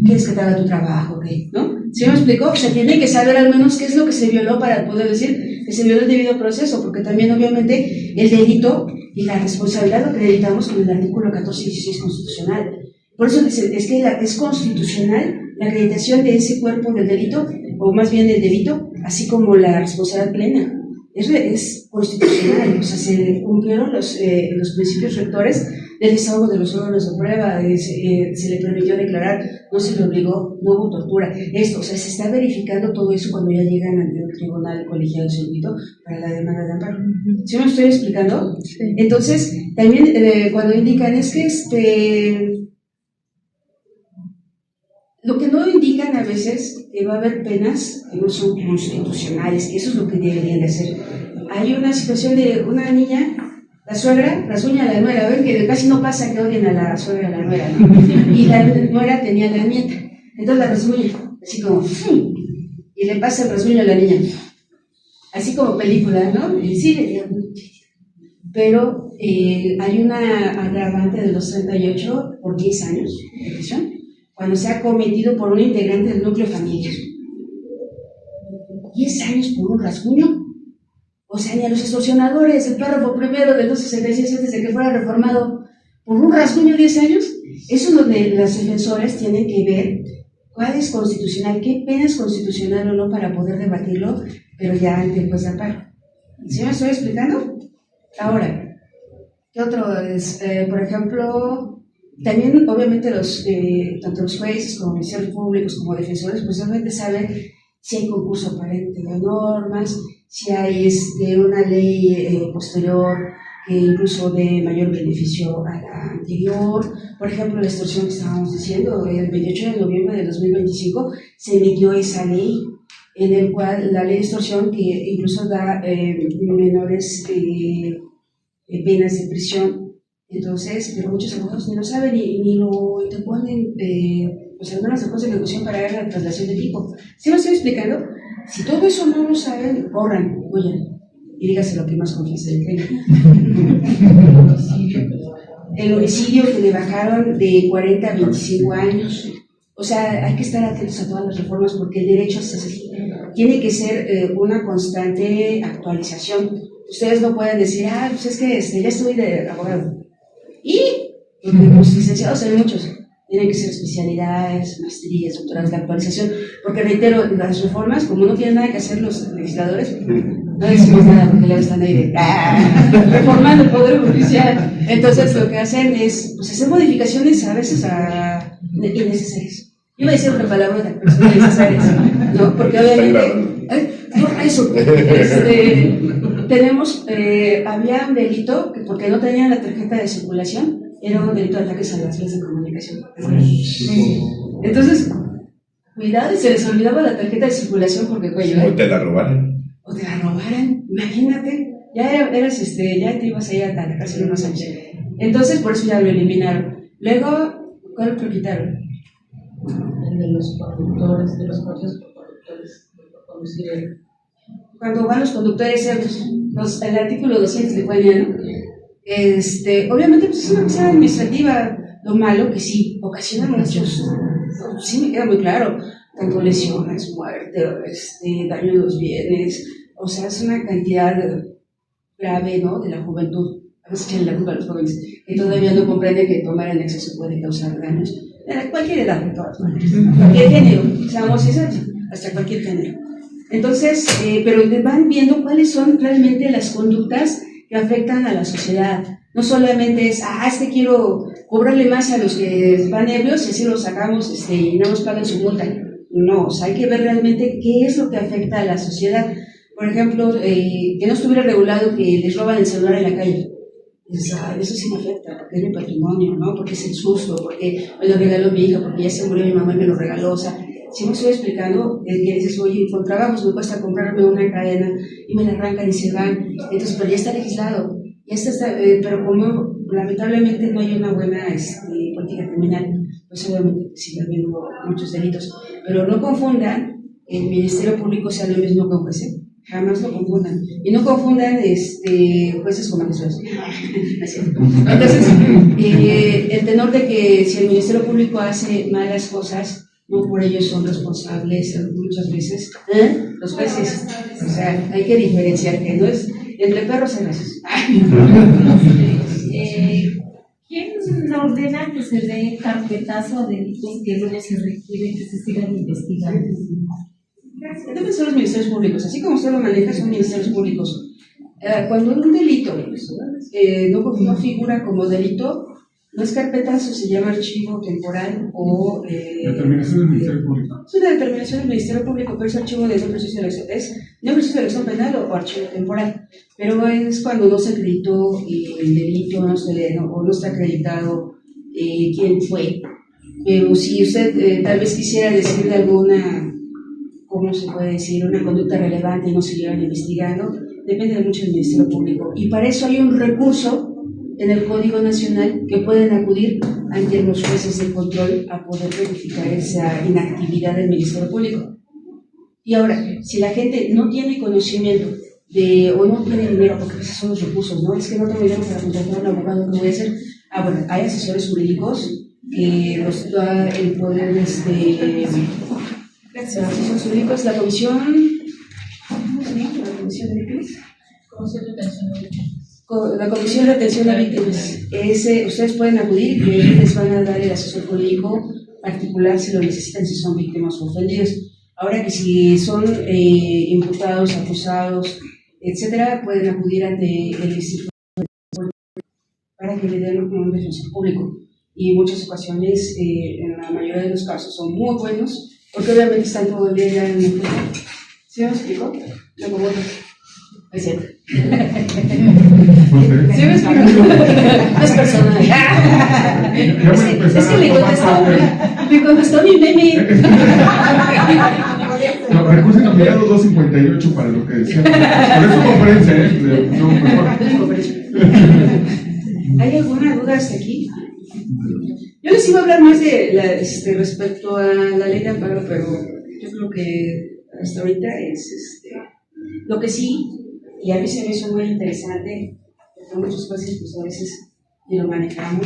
¿Quieres que te haga tu trabajo? ¿Qué? ¿No? ¿Sí me explicó? O sea, tiene que saber al menos qué es lo que se violó para poder decir que se violó el debido proceso, porque también obviamente el delito y la responsabilidad lo acreditamos con el artículo 14 y 16 constitucional. Por eso es que es constitucional la acreditación de ese cuerpo del delito, o más bien del delito, así como la responsabilidad plena. Es constitucional, o sea, se cumplieron los principios rectores del desahogo de los órganos de prueba, se le permitió declarar, no se le obligó, no hubo tortura. O sea, se está verificando todo eso cuando ya llegan ante el tribunal colegiado de circuito para la demanda de amparo. ¿Sí me estoy explicando? Sí. Entonces, también cuando indican es que lo que no indican a veces que va a haber penas que no son constitucionales, que eso es lo que deberían de hacer. Hay una situación de una niña, la suegra rasguña a la nuera, ven que casi no pasa que odien a la suegra a la nuera, ¿no? Y la nuera tenía a la nieta, entonces la rasguña, así como, y le pasa el rasguño a la niña, así como película, ¿no? Y sí, pero hay una agravante de los 38 por 10 años de prisión, cuando se ha cometido por un integrante del núcleo familiar. 10 años por un rasguño. O sea, ni a los extorsionadores, el párrafo primero del 266 antes de que fuera reformado, por un rasguño 10 años. Eso es donde los defensores tienen que ver cuál es constitucional, qué pena es constitucional o no para poder debatirlo, pero ya ante el juez de amparo. ¿Sí me estoy explicando? Ahora, ¿qué otro es? Por ejemplo, también obviamente tanto los jueces como ministerios públicos como defensores, pues obviamente saben si hay concurso aparente de normas, si hay una ley posterior que incluso de mayor beneficio a la anterior. Por ejemplo, la extorsión que estábamos diciendo, el 28 de noviembre de 2025 se emitió esa ley, en el cual la ley de extorsión que incluso da menores penas de prisión. Entonces, pero muchos abogados ni lo saben ni lo interponen, pues algunas de cosas de ejecución para ver la traslación de tipo. ¿Sí lo estoy explicando? Si todo eso no lo saben, corran, huyan y dígase lo que más confianza le tengan. El homicidio que le bajaron de 40 a 25 años. O sea, hay que estar atentos a todas las reformas porque el derecho tiene que ser una constante actualización. Ustedes no pueden decir, pues es que ya estoy de abogado. Y los licenciados hay muchos, tienen que ser especialidades, maestrías, doctorados de actualización, porque reitero, las reformas, como no tienen nada que hacer los legisladores, No decimos nada porque luego están ahí de reformando el Poder Judicial. Entonces lo que hacen es pues, hacer modificaciones a veces innecesarias. Iba a decir otra palabra, pero son innecesarias, ¿no? Porque obviamente... no, eso. Tenemos, había un delito que porque no tenían la tarjeta de circulación, era un delito de ataques a las vías de comunicación. Entonces, cuidado, y se les olvidaba la tarjeta de circulación porque cuello, O te la robaron. O te la robaran, imagínate, ya ya te ibas a ir a la cárcel unos años. Entonces, por eso ya lo eliminaron. Luego, ¿cuál otro quitaron? El de los conductores, de los coches conductores, por conducir el... Cuando van los conductores, el artículo 200 de Cuello, ¿no? Obviamente, pues es una cuestión administrativa, lo malo que sí, ocasiona muchos, sí me queda muy claro, tanto lesiones, muerte, daño de los bienes, o sea, es una cantidad grave, ¿no?, de la juventud. A veces echan la culpa a los jóvenes que todavía no comprenden que tomar en exceso puede causar daños a cualquier edad, de todas maneras, cualquier género, seamos sinceros, hasta cualquier género. Entonces, pero van viendo cuáles son realmente las conductas que afectan a la sociedad. No solamente es que quiero cobrarle más a los que van ebrios y así los sacamos y no nos pagan su multa. No, o sea, hay que ver realmente qué es lo que afecta a la sociedad. Por ejemplo, que no estuviera regulado que les roban el celular en la calle. Eso sí me afecta, porque es mi patrimonio, ¿no? Porque es el susto, porque me lo regaló mi hija, porque ya se murió mi mamá y me lo regaló. O sea, si me estoy explicando, que dices, oye, con trabajos me cuesta comprarme una cadena y me la arrancan y se van. Entonces, pero ya está legislado, pero como lamentablemente no hay una buena política criminal, pues obviamente sigue habiendo muchos delitos. Pero no confundan, el Ministerio Público sea lo mismo que un juez. Jamás lo confundan. Y no confundan jueces con magistrados. Entonces, el tenor de que si el Ministerio Público hace malas cosas, no por ello son responsables muchas veces los jueces. O sea, hay que diferenciar que no es entre perros y gatos. ¿Quién ordena que se dé carpetazo a delitos que luego se requiere que se sigan investigando? Deben ser los ministerios públicos, así como usted lo maneja, son ministerios públicos. Cuando un delito no figura como delito, no es carpetazo, se llama archivo temporal o... Determinación del Ministerio Público. Es una determinación del Ministerio Público, pero es archivo de no proceso de elección. Es no proceso de elección penal o archivo temporal. Pero es cuando no se acreditó el delito, o no está acreditado quién fue. Pero si usted tal vez quisiera decir de alguna... ¿cómo se puede decir?, una conducta relevante y no se llevan investigando, depende mucho del Ministerio Público. Y para eso hay un recurso en el Código Nacional que pueden acudir ante los jueces de control a poder verificar esa inactividad del Ministerio Público. Y ahora, si la gente no tiene conocimiento o no tiene dinero, porque esos son los recursos, ¿no? Es que no tengo dinero para contratar a un abogado, ¿qué voy a hacer? Bueno, hay asesores jurídicos que los da el poder asesores jurídicos, la comisión, ¿cómo se llama? La comisión de víctimas. La comisión de atención a víctimas. Ustedes pueden acudir y ahí les van a dar el asesor jurídico particular si lo necesitan, si son víctimas o ofendidos. Ahora que si son imputados, acusados, etcétera, pueden acudir ante el instituto para que le den un defensor público. Y en muchas ocasiones, en la mayoría de los casos, son muy buenos. Porque obviamente están todo el día ya en el juego. ¿Sí me explico? No como otros. Es cierto. ¿Sí me explico? No es personal. Es que me contestó mi meme. No, recurso cambiado 258 para lo que decía. Por eso conferencia, no, mejor. ¿Hay alguna duda hasta aquí? Yo les iba a hablar más de respecto a la ley de amparo, pero yo creo que hasta ahorita es lo que sí, y a mí se me hizo muy interesante, porque muchos jueces pues a veces ni lo manejamos,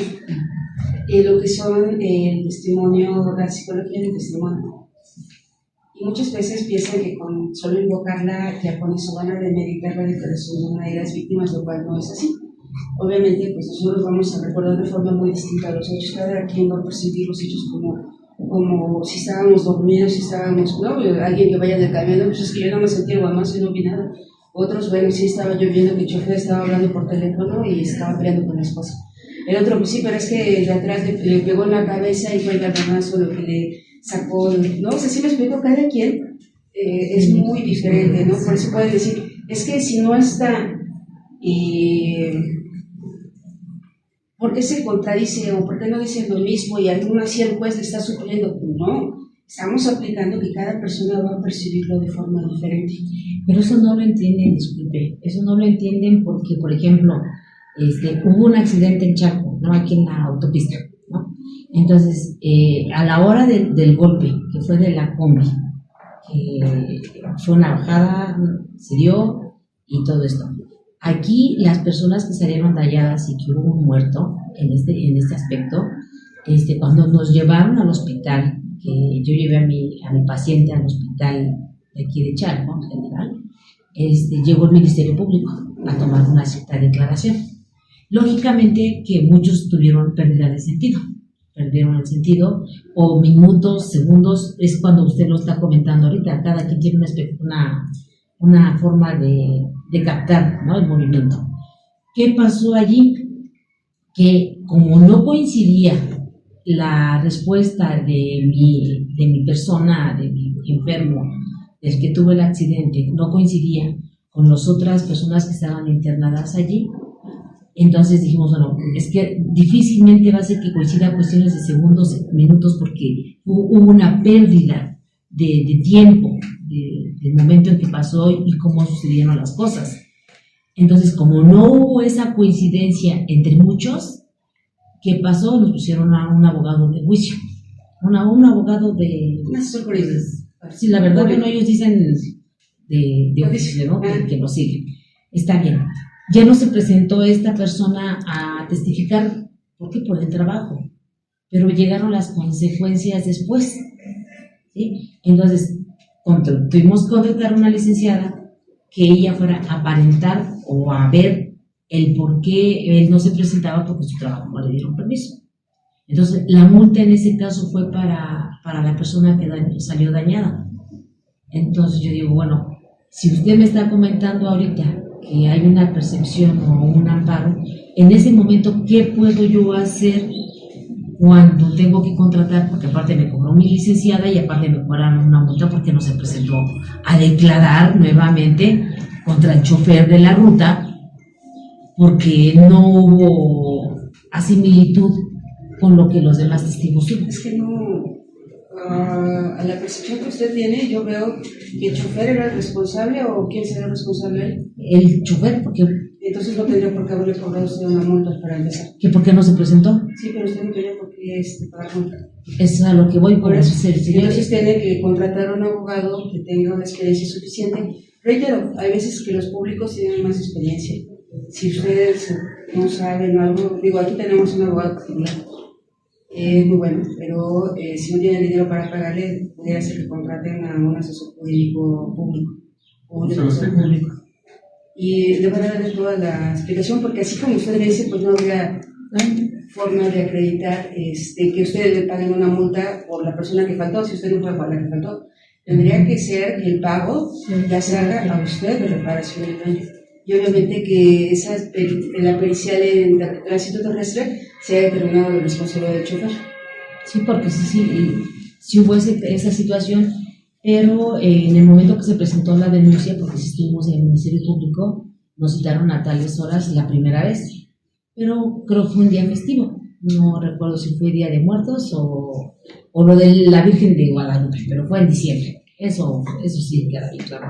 lo que son el testimonio, la psicología del testimonio. Y muchas veces piensan que con solo invocarla ya con eso van a demeritar la declaración de una de las víctimas, lo cual no es así. Obviamente, pues nosotros vamos a recordar de forma muy distinta a los hechos. Cada quien va a percibir los hechos como si estábamos dormidos, si estábamos, ¿no? Alguien que vaya del camión, pues es que yo no me sentí guamazo y no vi nada. Otros, bueno, sí estaba yo viendo que el chofer estaba hablando por teléfono y estaba peleando con la esposa. El otro, pues sí, pero es que de atrás le pegó en la cabeza y fue el garramazo lo que le sacó. No, o sea, sí me explico, cada quien es muy diferente, ¿no? Por eso pueden decir, es que si no está, ¿por qué se contradice o por qué no dice lo mismo y alguno así el juez le está suponiendo? No, estamos aplicando que cada persona va a percibirlo de forma diferente. Pero eso no lo entienden, disculpe, eso no lo entienden porque, por ejemplo, hubo un accidente en Chaco, ¿no? Aquí en la autopista, ¿no? Entonces, a la hora del golpe, que fue de la combi, que fue una bajada, se dio y todo esto. Aquí las personas que salieron dañadas y que hubo un muerto en este aspecto, cuando nos llevaron al hospital, que yo llevé a mi paciente al hospital de aquí de Chaco, en general, llegó el Ministerio Público a tomar una cierta declaración. Lógicamente que muchos tuvieron pérdida de sentido, perdieron el sentido, o minutos, segundos, es cuando usted lo está comentando ahorita, cada quien tiene una forma de captar, ¿no?, el movimiento. ¿Qué pasó allí? Que como no coincidía la respuesta de mi persona, de mi enfermo, del que tuvo el accidente, no coincidía con las otras personas que estaban internadas allí, entonces dijimos, bueno, es que difícilmente va a ser que coincida cuestiones de segundos, minutos, porque hubo una pérdida de tiempo, del momento en que pasó y cómo sucedieron las cosas. Entonces, como no hubo esa coincidencia entre muchos, ¿qué pasó? Nos pusieron a un abogado de juicio, un abogado de... Una sorpresa. Sí, la verdad, bueno, ellos dicen de oficio, ¿no? Que lo siguen. Está bien. Ya no se presentó esta persona a testificar, ¿por qué? Por el trabajo. Pero llegaron las consecuencias después, ¿sí? Entonces, tuvimos que contratar a una licenciada que ella fuera a aparentar o a ver el por qué él no se presentaba porque su trabajo no le dieron permiso. Entonces, la multa en ese caso fue para la persona que salió dañada. Entonces, yo digo, bueno, si usted me está comentando ahorita que hay una percepción o un amparo, en ese momento, ¿qué puedo yo hacer cuando tengo que contratar? Porque aparte me cobró mi licenciada y aparte me cobraron una multa porque no se presentó a declarar nuevamente contra el chofer de la ruta porque no hubo asimilitud con lo que los demás testigos tuvieron. Es que no, a la percepción que usted tiene, yo veo que el chofer era el responsable, o quién será el responsable. El chofer, porque... Entonces no tendría por qué haberle cobrado usted una multa para empezar. ¿Que por qué no se presentó? Sí, pero usted no tenía por qué pagar multa. Eso es a lo que voy por eso. Entonces tiene que contratar a un abogado que tenga una experiencia suficiente. Reitero, hay veces que los públicos tienen más experiencia. Si ustedes no saben algo, digo, aquí tenemos un abogado particular. Muy bueno, pero si no tienen dinero para pagarle, podría ser que contraten a un asesor jurídico público o un asesor público. Y le van a darle toda la explicación, porque así como usted me dice, pues no habría forma de acreditar que ustedes le paguen una multa por la persona que faltó, si usted no fue para la que faltó. Tendría que ser que el pago ya se haga a usted de reparación del daño. Y obviamente que la pericial en tránsito terrestre sea determinado el responsable del chofer. Sí, porque sí hubo esa situación, pero en el momento que se presentó la denuncia, porque sí estuvimos en el Ministerio Público, nos citaron a tales horas la primera vez, pero creo que fue un día festivo, no recuerdo si fue Día de Muertos o lo de la Virgen de Guadalupe, pero fue en diciembre, eso sí queda bien claro.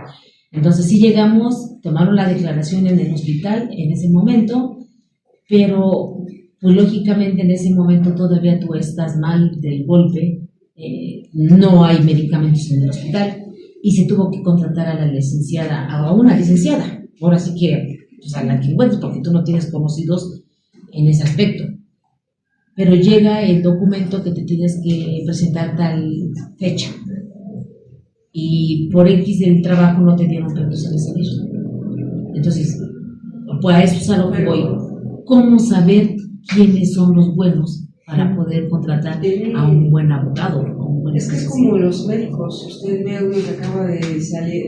Entonces sí llegamos, tomaron la declaración en el hospital en ese momento, pero pues lógicamente en ese momento todavía tú estás mal del golpe, no hay medicamentos en el hospital y se tuvo que contratar a una licenciada, ahora sí que pues a la que encuentres, porque tú no tienes conocidos en ese aspecto. Pero llega el documento que te tienes que presentar tal fecha y por X del trabajo no te dieron permiso de salir. Entonces, pues a eso es a lo que voy. ¿Cómo saber quiénes son los buenos para poder contratar a un buen abogado? Es que es como los médicos. Usted ve a uno que acaba de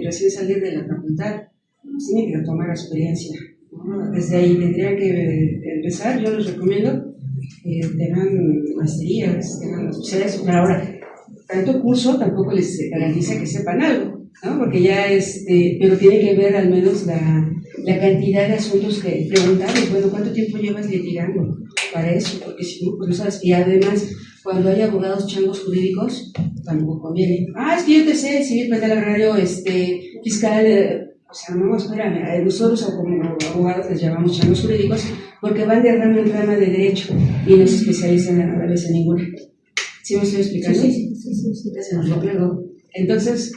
recién salir de la facultad pues, tienen que tomar experiencia, ¿no? Desde ahí tendrían que empezar. Yo les recomiendo que tengan maestrías, tengan especialidades, pero ahora, tanto curso tampoco les garantiza que sepan algo, ¿no? Porque ya, pero tiene que ver al menos la cantidad de asuntos que preguntarles. Bueno, ¿cuánto tiempo llevas litigando para eso? Porque si no, pues no sabes. Y además, cuando hay abogados changos jurídicos, tampoco conviene. Es que yo te sé civil, penal, agrario, fiscal. O sea, no, espérame. Nosotros, como abogados, les llamamos changos jurídicos porque van de rama en rama de derecho y no se especializan a veces en ninguna. ¿Sí me estoy explicando? Sí. Se nos rompe algo. Entonces,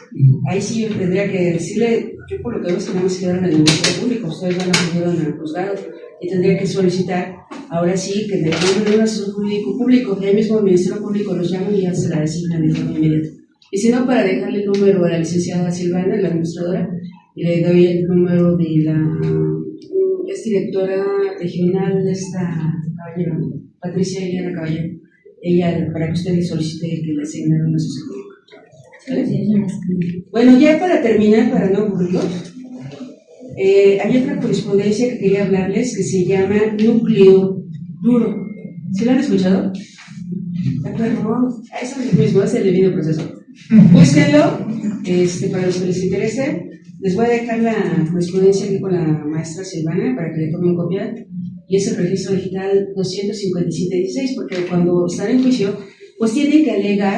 ahí sí yo tendría que decirle, yo por lo que veo es que nada más se quedaron en el Ministerio Público, ustedes van a fueron al juzgado y tendría que solicitar, ahora sí, que me llamen un asesor jurídico público, que ahí mismo el Ministerio Público los llama y ya se la designan de forma inmediata. Y si no, para dejarle el número a la licenciada Silvana, la administradora, y le doy el número de es directora regional de esta caballero, Patricia Eliana Caballero, ella, para que usted le solicite que le asignen un asesor jurídico. Bueno, ya para terminar, para no aburrirlos, hay otra correspondencia que quería hablarles que se llama núcleo duro. ¿Sí lo han escuchado? ¿De acuerdo? Eso es lo mismo, es el debido proceso. Búsquenlo, para los que les interese. Les voy a dejar la correspondencia aquí con la maestra Silvana para que le tomen copia. Y es el registro digital 25716, porque cuando están en juicio, pues tienen que alegar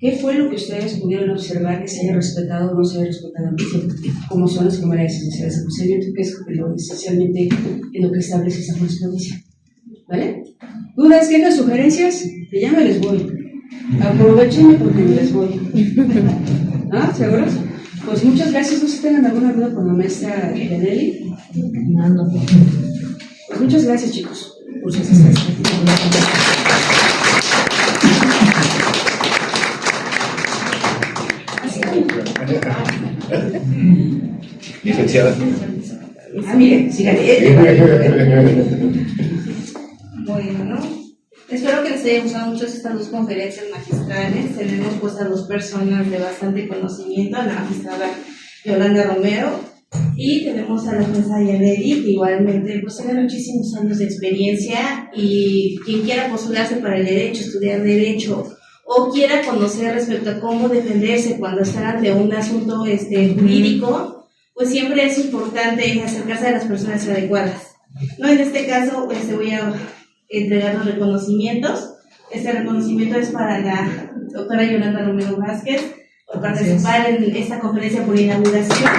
qué fue lo que ustedes pudieron observar que se haya respetado o no se haya respetado, como son las cámaras esenciales de procedimiento, que es esencialmente en lo que establece esa jurisprudencia. ¿Vale? ¿Dudas, quejas, sugerencias? Que ya me les voy. Aprovechenme porque me les voy. ¿Ah? ¿Seguros? Pues muchas gracias. No sé si tengan alguna duda con la maestra Yaneli. No. Pues muchas gracias, chicos, por su asistencia. Licenciada. Mire, síganle. Bueno, espero que les haya gustado mucho estas dos conferencias magistrales. Tenemos pues a dos personas de bastante conocimiento, a la magistrada Yolanda Romero y tenemos a la jueza Yaneli, que igualmente pues tiene muchísimos años de experiencia, y quien quiera postularse para el derecho, estudiar derecho o quiera conocer respecto a cómo defenderse cuando está ante un asunto jurídico, pues siempre es importante acercarse a las personas adecuadas. No, en este caso voy a entregar los reconocimientos. Este reconocimiento es para la doctora Yolanda Romero Vázquez por participar en esta conferencia por inauguración.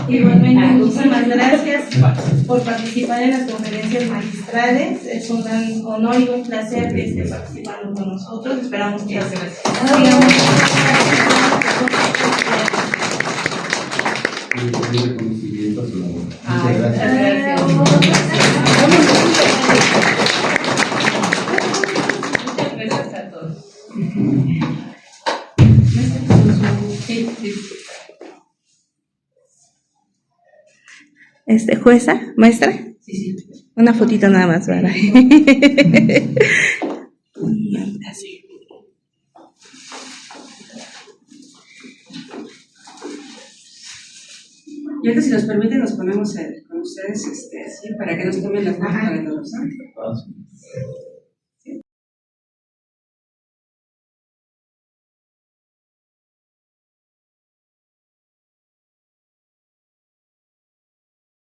Igualmente, muchísimas gracias por participar en las conferencias magistrales. Es un gran honor y un placer que esté participando con nosotros. Esperamos que sigamos. Reconocimiento a su labor. Muchas gracias. Muchas gracias a todos. Jueza, maestra. Sí. Una fotito nada más, ¿verdad? Así. Y ahorita, si nos permiten, nos ponemos con ustedes así para que nos tomen la foto para todos, ¿no?